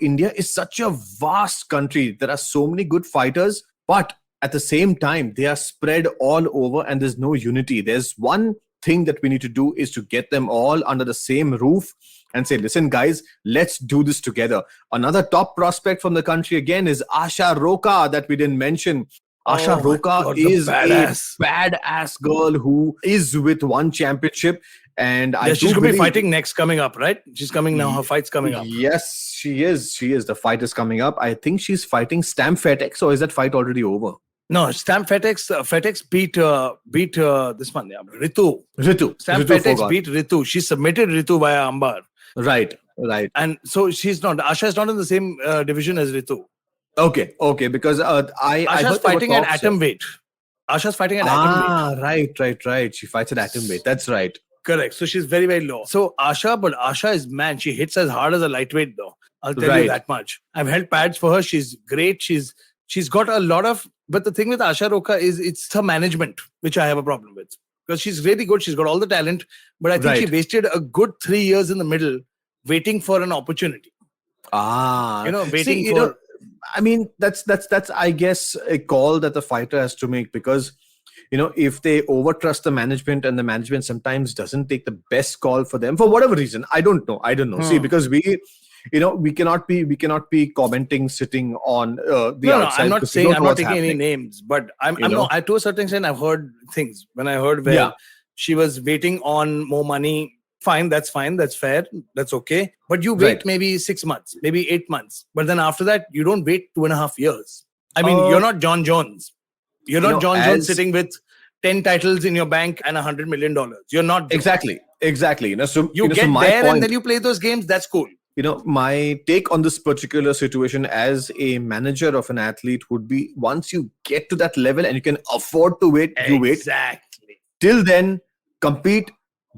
Speaker 2: India is such a vast country. There are so many good fighters, but at the same time, they are spread all over and there's no unity. There's one thing that we need to do is to get them all under the same roof and say, listen, guys, let's do this together. Another top prospect from the country again is Asha Roka that we didn't mention. Asha
Speaker 4: Oh my
Speaker 2: Roka
Speaker 4: God, the
Speaker 2: is
Speaker 4: badass.
Speaker 2: a badass girl who is with one championship. And I
Speaker 4: She's
Speaker 2: do
Speaker 4: going to be
Speaker 2: believe-
Speaker 4: fighting next coming up, right? She's coming now. Her fight's coming up.
Speaker 2: Yes, she is. The fight is coming up. I think she's fighting Stamp FedEx, or is that fight already over?
Speaker 4: No, Stamp FedEx beat this one, yeah, Ritu. Stamp
Speaker 2: Ritu
Speaker 4: FedEx
Speaker 2: Phogat.
Speaker 4: beat Ritu. She submitted Ritu via Ambar.
Speaker 2: Right.
Speaker 4: And so Asha is not in the same division as Ritu.
Speaker 2: Okay. Because I
Speaker 4: Asha's
Speaker 2: heard there were
Speaker 4: fighting at
Speaker 2: talks,
Speaker 4: atom weight. Asha's fighting at atom weight.
Speaker 2: Right. She fights at atom weight. That's right.
Speaker 4: Correct. So she's very, very low. So Asha is, man, she hits as hard as a lightweight though. I'll tell
Speaker 2: Right.
Speaker 4: you that much. I've held pads for her. She's great. She's got a lot of, but the thing with Asha Roka is it's her management, which I have a problem with. Because she's really good. She's got all the talent. But I think she
Speaker 2: Right.
Speaker 4: wasted a good 3 years in the middle waiting for an opportunity. Waiting
Speaker 2: See,
Speaker 4: for...
Speaker 2: I mean, that's I guess a call that the fighter has to make because if they overtrust the management and the management sometimes doesn't take the best call for them for whatever reason, I don't know. See, because we cannot be commenting sitting on the
Speaker 4: No,
Speaker 2: outside.
Speaker 4: I'm not
Speaker 2: because we
Speaker 4: saying,
Speaker 2: don't
Speaker 4: I'm
Speaker 2: know
Speaker 4: not
Speaker 2: what's
Speaker 4: taking any
Speaker 2: happening,
Speaker 4: names, but I'm
Speaker 2: you know?
Speaker 4: not, to a certain extent, I've heard things. When I heard where
Speaker 2: Yeah.
Speaker 4: she was waiting on more money, fine, that's fair, that's okay. But you wait
Speaker 2: Right.
Speaker 4: maybe 6 months, maybe 8 months. But then after that, you don't wait 2.5 years. I mean, you're not John Jones. You're not John Jones sitting with 10 titles in your bank and $100 million. You're not Jones.
Speaker 2: Exactly. So
Speaker 4: You get
Speaker 2: so my
Speaker 4: there
Speaker 2: point,
Speaker 4: and then you play those games, that's cool.
Speaker 2: my take on this particular situation as a manager of an athlete would be, once you get to that level and you can afford to wait, you wait.
Speaker 4: Exactly.
Speaker 2: Till then, compete,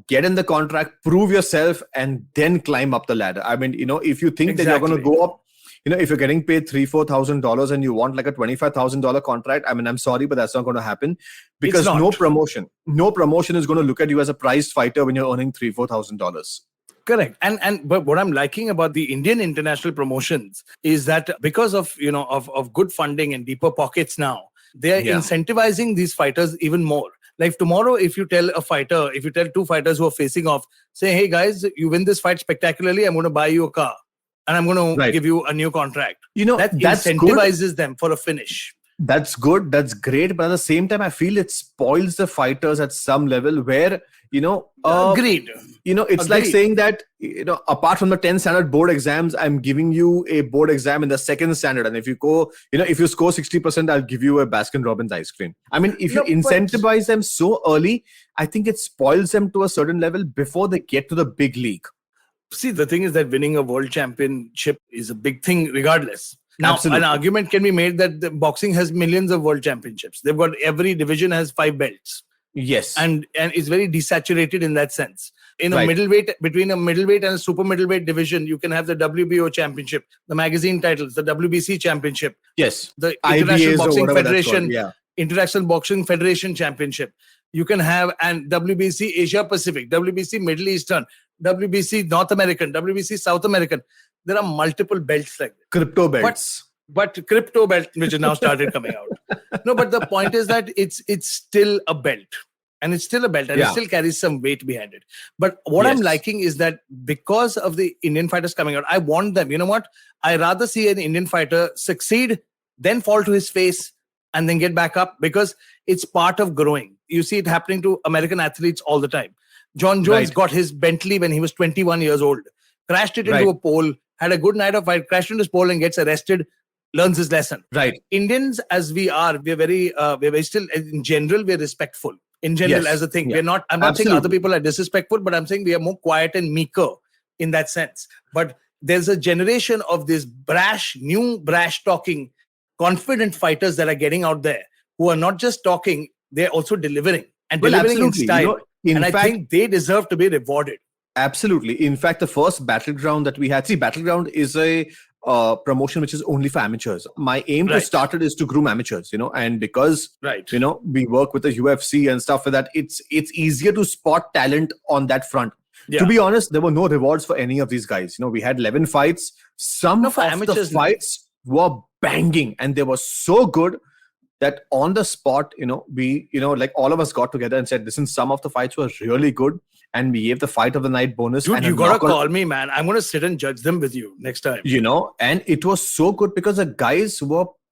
Speaker 2: get in the contract, prove yourself, and then climb up the ladder. I mean, if you think that you're going to
Speaker 4: Exactly.
Speaker 2: go up, if you're getting paid $3,000-$4,000 and you want like a $25,000 contract, I mean, I'm sorry, but that's not going to happen, because
Speaker 4: not.
Speaker 2: no promotion is going to look at you as a prized fighter when you're earning $3,000-$4,000.
Speaker 4: Correct. But what I'm liking about the Indian international promotions is that because of of good funding and deeper pockets now, they are incentivizing these fighters even more. Like tomorrow, if you tell two fighters who are facing off, say, hey guys, you win this fight spectacularly, I'm going to buy you a car and I'm going to give you a new contract. That incentivizes them for a finish.
Speaker 2: That's good. That's great. But at the same time, I feel it spoils the fighters at some level where,
Speaker 4: agreed.
Speaker 2: It's like saying that, apart from the 10 standard board exams, I'm giving you a board exam in the second standard. And if you if you score 60%, I'll give you a Baskin Robbins ice cream. I mean, if you incentivize them so early, I think it spoils them to a certain level before they get to the big league.
Speaker 4: See, the thing is that winning a world championship is a big thing regardless. Now,
Speaker 2: Absolutely.
Speaker 4: An argument can be made that the boxing has millions of world championships. They've got, every division has 5 belts.
Speaker 2: Yes.
Speaker 4: And it's very desaturated in that sense. In a middleweight, between a middleweight and a super middleweight division, you can have the WBO championship, the magazine titles, the WBC championship.
Speaker 2: Yes.
Speaker 4: The International
Speaker 2: IBAs
Speaker 4: Boxing Federation,
Speaker 2: yeah.
Speaker 4: International Boxing Federation championship. You can have an WBC Asia Pacific, WBC Middle Eastern, WBC North American, WBC South American. There are multiple belts like that.
Speaker 2: Crypto belts.
Speaker 4: But crypto belt, which has now started coming out. No, but the point is that it's still a belt. And it's still a belt, and it still carries some weight behind it. But what I'm liking is that because of the Indian fighters coming out, I want them, you know what? I rather see an Indian fighter succeed, then fall to his face, and then get back up, because it's part of growing. You see it happening to American athletes all the time. John Jones got his Bentley when he was 21 years old, crashed it into a pole, had a good night of fight, crashed into his pole and gets arrested, learns his lesson.
Speaker 2: Right.
Speaker 4: Indians, as we are, we're very still, in general, we're respectful. In general, as a thing, we're not. I'm not saying other people are disrespectful, but I'm saying we are more quiet and meeker in that sense. But there's a generation of this brash talking, confident fighters that are getting out there, who are not just talking, they're also delivering, and delivering in style. I think they deserve to be rewarded.
Speaker 2: Absolutely. In fact, the first Battleground that we had, Battleground is a promotion which is only for amateurs. My aim to start it is to groom amateurs, and because we work with the UFC and stuff like that, it's easier to spot talent on that front. To be honest, there were no rewards for any of these guys. We had 11 fights. Some of the fights were banging, and they were so good that on the spot, we like all of us got together and said, listen, some of the fights were really good, and we gave the fight of the night bonus.
Speaker 4: Dude, you gotta call me, man. I'm gonna sit and judge them with you next time.
Speaker 2: And it was so good because the guys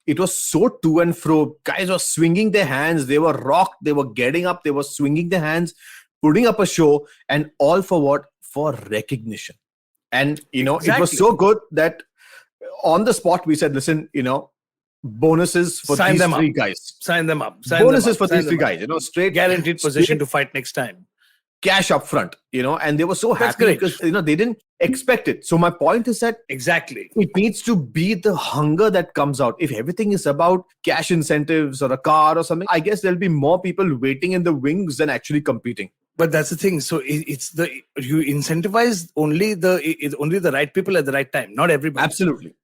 Speaker 2: it was so to and fro. Guys were swinging their hands. They were rocked. They were getting up. They were swinging their hands, putting up a show, and all for what? For recognition. And, it was so good that on the spot we said, listen, bonuses for these 3 guys.
Speaker 4: Sign them up.
Speaker 2: Bonuses for these 3 guys. Straight
Speaker 4: guaranteed position to fight next time.
Speaker 2: Cash up front, and they were so happy because they didn't expect it. So my point is that it needs to be the hunger that comes out. If everything is about cash incentives or a car or something, I guess there'll be more people waiting in the wings than actually competing.
Speaker 4: But that's the thing. So you incentivize only the right people at the right time, not everybody.
Speaker 2: Absolutely.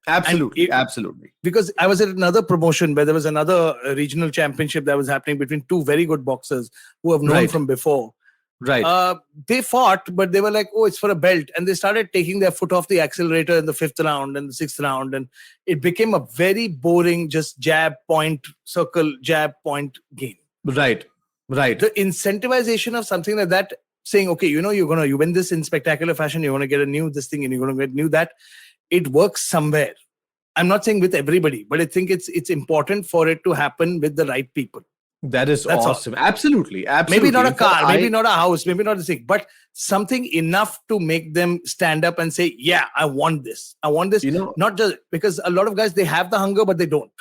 Speaker 2: Because
Speaker 4: I was at another promotion where there was another regional championship that was happening between 2 very good boxers who have known from before.
Speaker 2: Right.
Speaker 4: They fought, but they were like, oh, it's for a belt. And they started taking their foot off the accelerator in the 5th round and the 6th round. And it became a very boring, just jab, point, circle, jab, point game.
Speaker 2: Right.
Speaker 4: The incentivization of something like that, saying, okay, you win this in spectacular fashion, you're going to get a new this thing and you're going to get new that. it works somewhere. I'm not saying with everybody, but I think it's important for it to happen with the right people.
Speaker 2: That's awesome.
Speaker 4: All.
Speaker 2: Absolutely.
Speaker 4: Maybe not a car, maybe not a house, maybe not a thing, but something enough to make them stand up and say, yeah, I want this. I want this. Not just because a lot of guys, they have the hunger, but they don't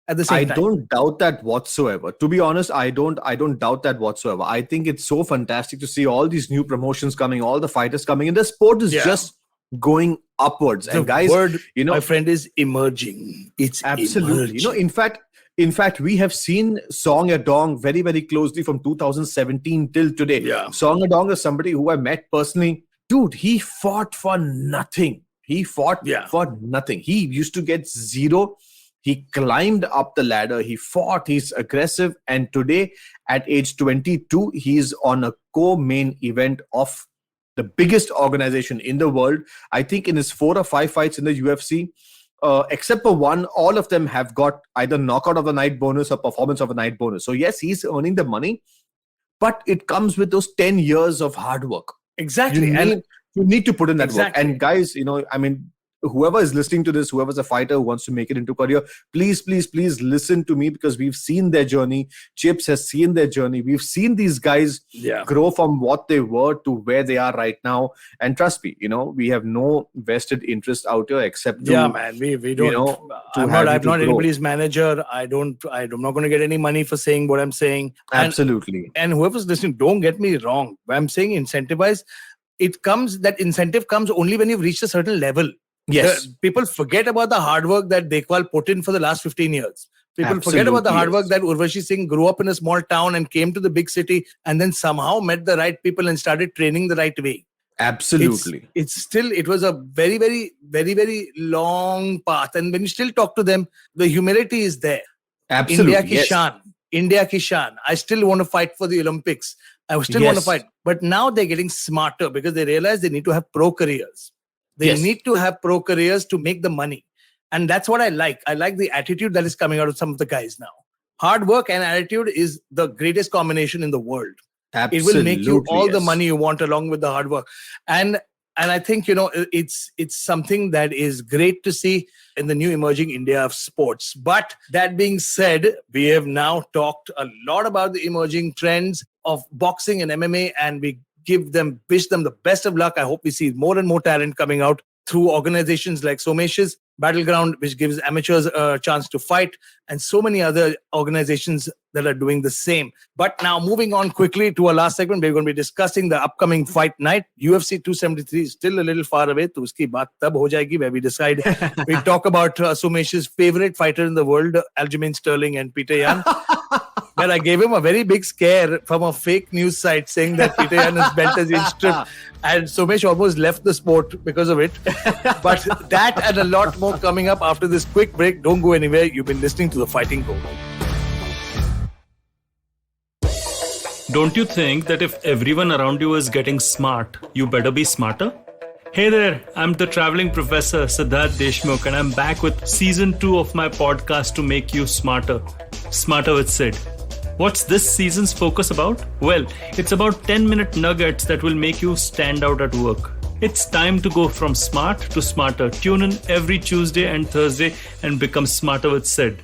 Speaker 4: at the same time.
Speaker 2: I don't doubt that whatsoever. To be honest, I don't doubt that whatsoever. I think it's so fantastic to see all these new promotions coming, all the fighters coming, and the sport is just going upwards.
Speaker 4: The
Speaker 2: and guys,
Speaker 4: word, my friend, is emerging. It's
Speaker 2: absolutely
Speaker 4: emerging.
Speaker 2: In fact, we have seen Song Yadong very, very closely from 2017 till today.
Speaker 4: Yeah.
Speaker 2: Song Yadong is somebody who I met personally. Dude, he fought for nothing. For nothing. He used to get zero. He climbed up the ladder. He fought. He's aggressive. And today, at age 22, he's on a co-main event of the biggest organization in the world. I think in his 4 or 5 fights in the UFC, except for one, all of them have got either knockout of the night bonus or performance of the night bonus. So yes, he's earning the money, but it comes with those 10 years of hard work.
Speaker 4: Exactly.
Speaker 2: You need to put in that work. And guys, whoever is listening to this, whoever's a fighter who wants to make it into a career, please listen to me, because we've seen their journey. Chips has seen their journey. We've seen these guys grow from what they were to where they are right now. And trust me, we have no vested interest out here except to,
Speaker 4: man, we don't. I'm not anybody's manager. I'm not going to get any money for saying what I'm saying.
Speaker 2: Absolutely.
Speaker 4: And whoever's listening, don't get me wrong. I'm saying incentivize. That incentive comes only when you've reached a certain level.
Speaker 2: Yes.
Speaker 4: People forget about the hard work that Dekewal put in for the last 15 years. People forget about the hard work that Urvashi Singh grew up in a small town and came to the big city and then somehow met the right people and started training the right way.
Speaker 2: Absolutely.
Speaker 4: It was a very, very, very, very long path. And when you still talk to them, the humility is there.
Speaker 2: Absolutely.
Speaker 4: India ki shaan. I still want to fight for the Olympics. I still want to fight. But now they're getting smarter because they realize they need to have pro careers. They need to have pro careers to make the money. And that's what I like. I like the attitude that is coming out of some of the guys now. Hard work and attitude is the greatest combination in the world.
Speaker 2: Absolutely.
Speaker 4: It will make you all the money you want along with the hard work. And I think, it's something that is great to see in the new emerging India of sports. But that being said, we have now talked a lot about the emerging trends of boxing and MMA, and we wish them the best of luck. I hope we see more and more talent coming out through organizations like Somesh's Battleground, which gives amateurs a chance to fight, and so many other organizations that are doing the same. But now moving on quickly to our last segment, we're going to be discussing the upcoming fight night. UFC 273 is still a little far away. To uski baat tab ho jayegi, where we decide. We talk about Somesh's favorite fighter in the world, Aljamain Sterling and Peter Yan. But I gave him a very big scare from a fake news site saying that Peter Yan's belt has been stripped, and Somesh almost left the sport because of it. But that and a lot more coming up after this quick break. Don't go anywhere. You've been listening to The Fighting Goat.
Speaker 6: Don't you think that if everyone around you is getting smart, you better be smarter? Hey there, I'm the traveling professor Siddharth Deshmukh, and I'm back with season 2 of my podcast to make you smarter. Smarter with Sid. What's this season's focus about? Well, it's about 10-minute nuggets that will make you stand out at work. It's time to go from smart to smarter. Tune in every Tuesday and Thursday and become smarter with Sid.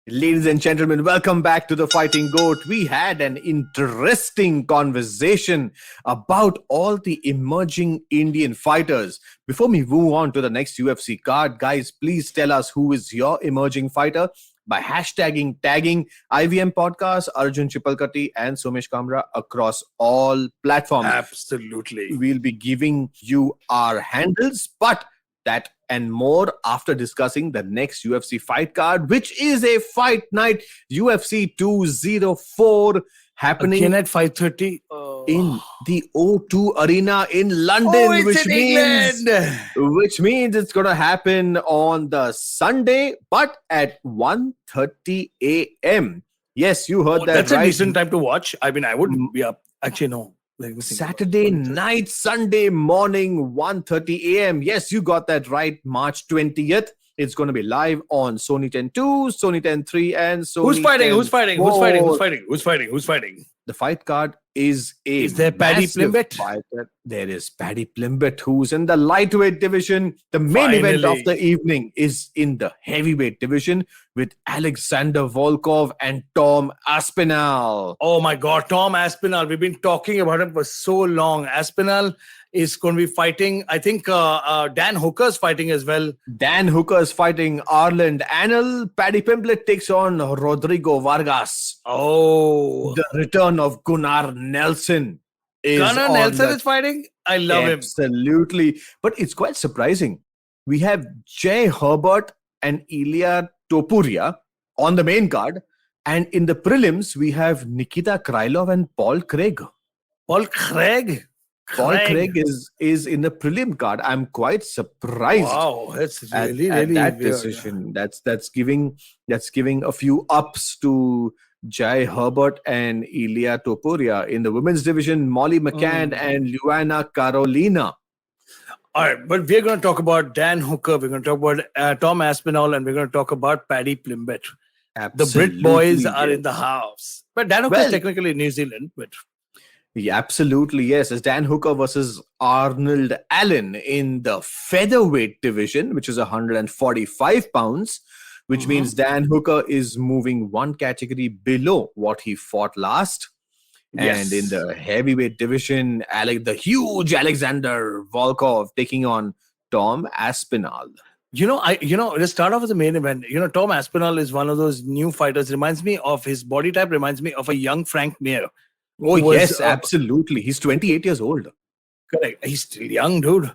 Speaker 2: Ladies and gentlemen, welcome back to The Fighting Goat. We had an interesting conversation about all the emerging Indian fighters. Before we move on to the next UFC card, guys, please tell us who is your emerging fighter by tagging IVM Podcast, Arjun Chipalkatti and Somesh Kamra across all platforms.
Speaker 4: Absolutely.
Speaker 2: We'll be giving you our handles, but that and more after discussing the next UFC fight card, which is a fight night UFC 204 happening
Speaker 4: again at 5:30
Speaker 2: in the O2 Arena in London, which means it's going to happen on the Sunday, but at 1:30 a.m. Yes, you heard that
Speaker 4: that's
Speaker 2: right.
Speaker 4: A decent time to watch. I mean, I wouldn't be up. Actually, no.
Speaker 2: Saturday night, Sunday morning, 1:30 a.m. Yes, you got that right. March 20th. It's going to be live on Sony 10.2, Sony 10.3, and Sony
Speaker 4: Who's fighting?
Speaker 2: 10.4.
Speaker 4: Who's fighting?
Speaker 2: The fight card is a
Speaker 4: Is there Paddy
Speaker 2: massive
Speaker 4: Plimbett?
Speaker 2: fighter. There is Paddy Plimbett, who's in the lightweight division. The main event of
Speaker 4: Finally.
Speaker 2: the evening is in the heavyweight division with Alexander Volkov and Tom Aspinall.
Speaker 4: Oh my God, Tom Aspinall. We've been talking about him for so long. Aspinall is going to be fighting. I think Dan Hooker's fighting as well.
Speaker 2: Dan Hooker is fighting Arland Anil. Paddy Pimblett takes on Rodrigo Vargas.
Speaker 4: Oh,
Speaker 2: The return of Gunnar Nelson is
Speaker 4: Gunnar
Speaker 2: on
Speaker 4: Nelson
Speaker 2: the-
Speaker 4: is fighting. I love him.
Speaker 2: Absolutely. But it's quite surprising. We have Jay Herbert and Ilya Topuria on the main card. And in the prelims, we have Nikita Krylov and Paul Craig.
Speaker 4: Paul Craig.
Speaker 2: Paul Craig is in the prelim card. I'm quite surprised.
Speaker 4: Wow, that's
Speaker 2: at,
Speaker 4: really,
Speaker 2: at
Speaker 4: really
Speaker 2: that
Speaker 4: weird.
Speaker 2: decision. That's giving a few ups to Jai Herbert and Ilya Topuria. In the women's division, Molly McCann and Luana Carolina.
Speaker 4: All right, but we're going to talk about Dan Hooker. We're going to talk about Tom Aspinall, and we're going to talk about Paddy Plimbett. The Brit boys are in the house. But Dan Hooker is technically New Zealand, but
Speaker 2: yeah, absolutely, yes. It's Dan Hooker versus Arnold Allen in the featherweight division, which is 145 pounds, which means Dan Hooker is moving one category below what he fought last.
Speaker 4: Yes.
Speaker 2: And in the heavyweight division, the huge Alexander Volkov taking on Tom Aspinall.
Speaker 4: let's start off with the main event. Tom Aspinall is one of those new fighters. His body type reminds me of a young Frank Mir.
Speaker 2: Oh, yes, absolutely. He's 28 years old.
Speaker 4: Correct. He's still young, dude.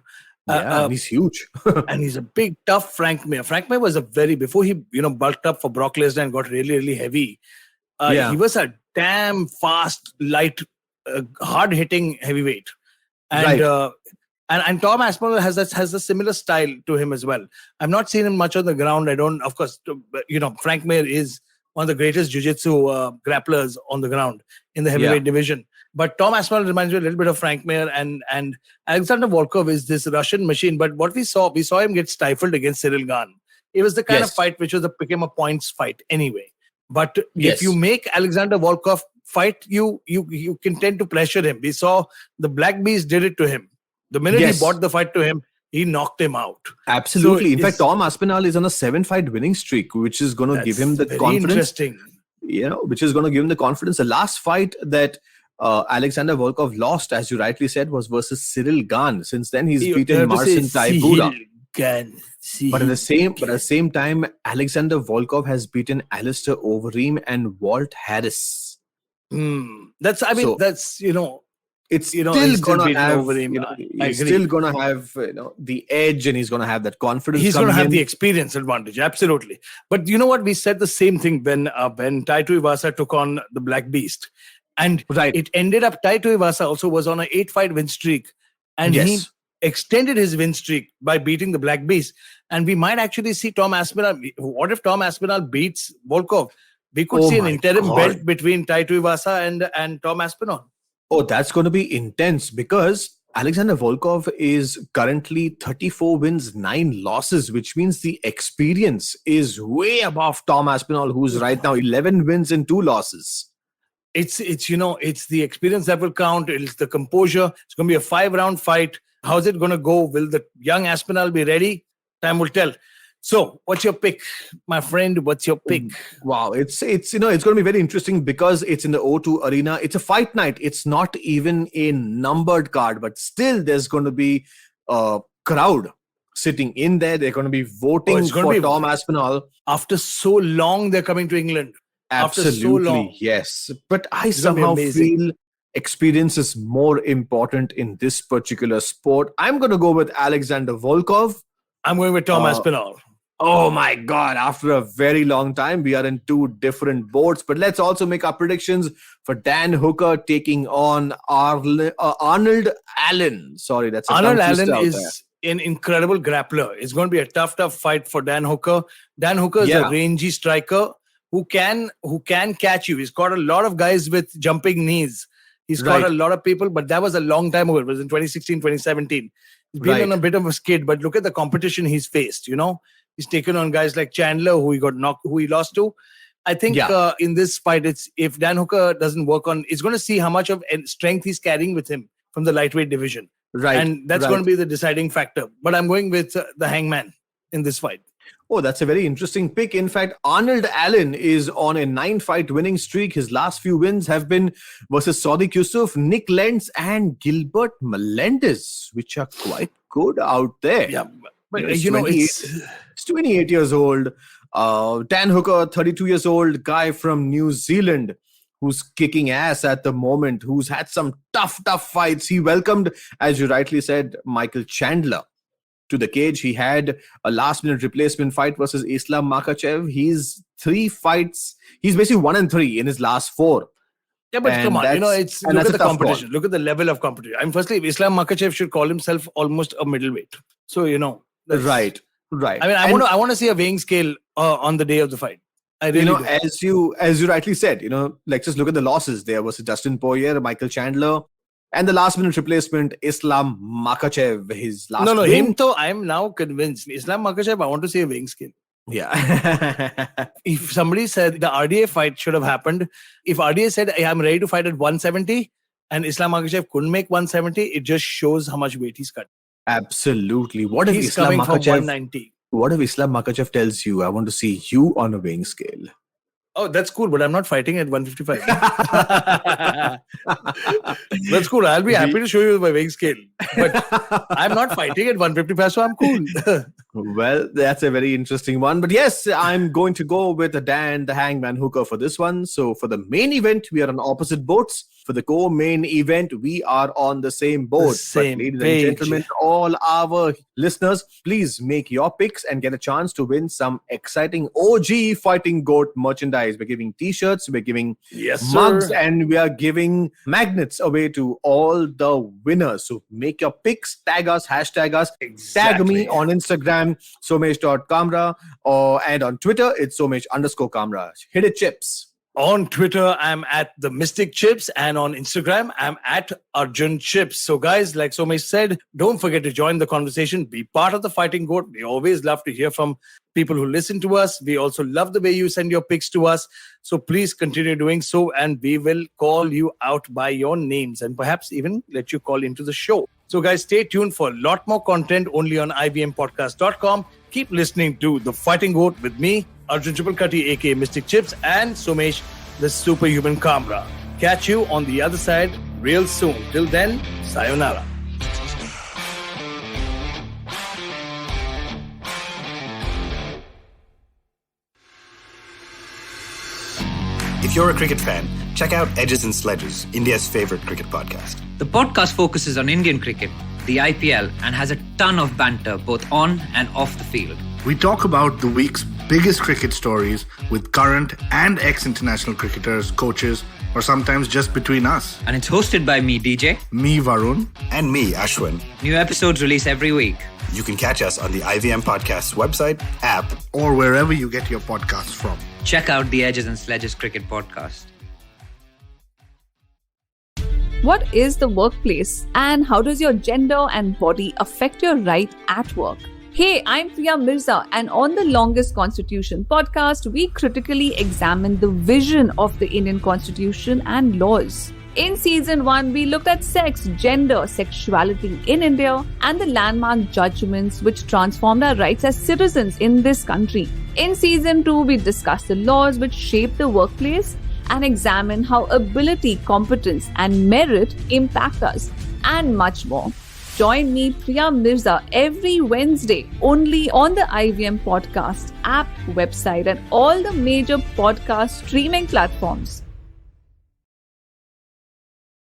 Speaker 2: Yeah, and he's huge.
Speaker 4: And he's a big, tough Frank Mir. Frank Mir was before he, bulked up for Brock Lesnar and got really, really heavy. He was a damn fast, light, hard-hitting heavyweight. And and Tom Aspinall has a similar style to him as well. I've not seen him much on the ground. Of course, Frank Mir is one of the greatest jiu-jitsu grapplers on the ground in the heavyweight division. But Tom Aspinall reminds me a little bit of Frank Mir, and Alexander Volkov is this Russian machine. But what we saw him get stifled against Cyril Gane. It was the kind of fight which became a points fight anyway. But if you make Alexander Volkov fight, you can tend to pressure him. We saw the Black Beast did it to him. The minute he bought the fight to him, he knocked him out.
Speaker 2: Absolutely. So in fact, Tom Aspinall is on a 7-fight winning streak, which is going to give him the confidence.
Speaker 4: Interesting.
Speaker 2: Which is going to give him the confidence. The last fight that Alexander Volkov lost, as you rightly said, was versus Cyril Gane. Since then, he's beaten Marcin Tybura. But at the same time, Alexander Volkov has beaten Alistair Overeem and Walt Harris.
Speaker 4: It's
Speaker 2: still gonna have he's still gonna have the edge, and he's gonna have that confidence.
Speaker 4: He's gonna have the experience advantage, absolutely. But you know what? We said the same thing when Taito Iwasa took on the Black Beast, and it ended up Taito Iwasa also was on an 8-fight win streak, and he extended his win streak by beating the Black Beast. And we might actually see Tom Aspinall. What if Tom Aspinall beats Volkov? We could see an interim belt between Taito Iwasa and Tom Aspinall.
Speaker 2: Oh, that's going to be intense because Alexander Volkov is currently 34 wins, 9 losses, which means the experience is way above Tom Aspinall, who's right now 11 wins and 2 losses.
Speaker 4: It's the experience that will count. It's the composure. It's going to be a 5-round fight. How's it going to go? Will the young Aspinall be ready? Time will tell. So, what's your pick, my friend? What's your pick?
Speaker 2: Wow, it's going to be very interesting because it's in the O2 Arena. It's a fight night. It's not even a numbered card, but still there's going to be a crowd sitting in there. They're going to be voting for Tom Aspinall.
Speaker 4: After so long, they're coming to England.
Speaker 2: Absolutely, after so long. Yes. But I somehow feel experience is more important in this particular sport. I'm going to go with Alexander Volkov.
Speaker 4: I'm going with Tom Aspinall.
Speaker 2: Oh my God, after a very long time, we are in 2 different boats. But let's also make our predictions for Dan Hooker taking on Arnold Allen. Sorry, that's a
Speaker 4: Arnold Allen is an incredible grappler. It's going to be a tough fight for Dan Hooker. Dan Hooker is a rangy striker who can catch you. He's got a lot of guys with jumping knees. He's got a lot of people, but that was a long time ago. It was in 2016, 2017. He's been on a bit of a skid, but look at the competition he's faced, He's taken on guys like Chandler, who he lost to. I think in this fight, if Dan Hooker doesn't work on, it's going to see how much of strength he's carrying with him from the lightweight division.
Speaker 2: Right.
Speaker 4: And that's going to be the deciding factor. But I'm going with the Hangman in this fight.
Speaker 2: Oh, that's a very interesting pick. In fact, Arnold Allen is on a 9-fight winning streak. His last few wins have been versus Sadiq Yusuf, Nick Lentz, and Gilbert Melendez, which are quite good out there.
Speaker 4: Yeah, but
Speaker 2: it's 28 years old. Dan Hooker, 32 years old guy from New Zealand, who's kicking ass at the moment, who's had some tough fights. He welcomed, as you rightly said, Michael Chandler to the cage. He had a last-minute replacement fight versus Islam Makhachev. He's 3 fights. He's basically 1-3 in his last 4.
Speaker 4: Yeah, but come on, look at the competition. Look at the level of competition. I mean, firstly, Islam Makhachev should call himself almost a middleweight. So,
Speaker 2: Right.
Speaker 4: I mean, I want to see a weighing scale on the day of the fight. I really do.
Speaker 2: as you rightly said, like just look at the losses. There was Justin Poirier, Michael Chandler, and the last-minute replacement, Islam Makhachev. His last
Speaker 4: No,
Speaker 2: win.
Speaker 4: him though, I'm now convinced. Islam Makhachev, I want to see a weighing scale.
Speaker 2: Yeah.
Speaker 4: If somebody said the RDA fight should have happened, if RDA said, hey, I'm ready to fight at 170, and Islam Makhachev couldn't make 170, it just shows how much weight he's cut.
Speaker 2: Absolutely. What if
Speaker 4: He's
Speaker 2: Islam
Speaker 4: coming from
Speaker 2: Makhachev?
Speaker 4: 190.
Speaker 2: What if Islam Makhachev tells you, I want to see you on a weighing scale?
Speaker 4: Oh, that's cool, but I'm not fighting at 155. That's cool. I'll be happy to show you my weighing scale. But I'm not fighting at 155, so I'm cool.
Speaker 2: Well, that's a very interesting one. But yes, I'm going to go with Dan, the Hangman Hooker for this one. So for the main event, we are on opposite boats. For the co-main event, we are on the same boat.
Speaker 4: Same
Speaker 2: but ladies
Speaker 4: page.
Speaker 2: and gentlemen, all our listeners, please make your picks and get a chance to win some exciting OG Fighting GOAT merchandise. We're giving t-shirts, we're giving mugs, and we are giving magnets away to all the winners. So make your picks, tag us, hashtag us, tag me on Instagram, Somesh.Kamra, and on Twitter, it's Somesh_Kamra. Hit it, Chips.
Speaker 4: On Twitter, I'm at the Mystic Chips, and on Instagram, I'm at Arjun Chips. So guys, like Somesh said, don't forget to join the conversation. Be part of the Fighting GOAT. We always love to hear from people who listen to us. We also love the way you send your picks to us. So please continue doing so, and we will call you out by your names and perhaps even let you call into the show. So guys, stay tuned for a lot more content only on ivmpodcast.com. Keep listening to The Fighting GOAT with me, Arjun Chipalkatti, aka Mystic Chips, and Somesh, the Superhuman Kamra. Catch you on the other side real soon. Till then, sayonara.
Speaker 7: If you're a cricket fan, check out Edges and Sledges, India's favorite cricket podcast.
Speaker 8: The podcast focuses on Indian cricket, the IPL, and has a ton of banter both on and off the field.
Speaker 3: We talk about the week's biggest cricket stories with current and ex-international cricketers, coaches, or sometimes just between us.
Speaker 8: And it's hosted by me, DJ.
Speaker 3: Me, Varun.
Speaker 7: And me, Ashwin.
Speaker 8: New episodes release every week.
Speaker 7: You can catch us on the IVM Podcast's website, app,
Speaker 3: or wherever you get your podcasts from.
Speaker 8: Check out the Edges and Sledges Cricket Podcast.
Speaker 9: What is the workplace and how does your gender and body affect your right at work? Hey, I'm Priya Mirza, and on the Longest Constitution podcast, we critically examine the vision of the Indian Constitution and laws. In season 1, we looked at sex, gender, sexuality in India, and the landmark judgments which transformed our rights as citizens in this country. In season 2, we discussed the laws which shape the workplace and examine how ability, competence, and merit impact us, and much more. Join me, Priya Mirza, every Wednesday only on the IVM Podcast app, website, and all the major podcast streaming platforms.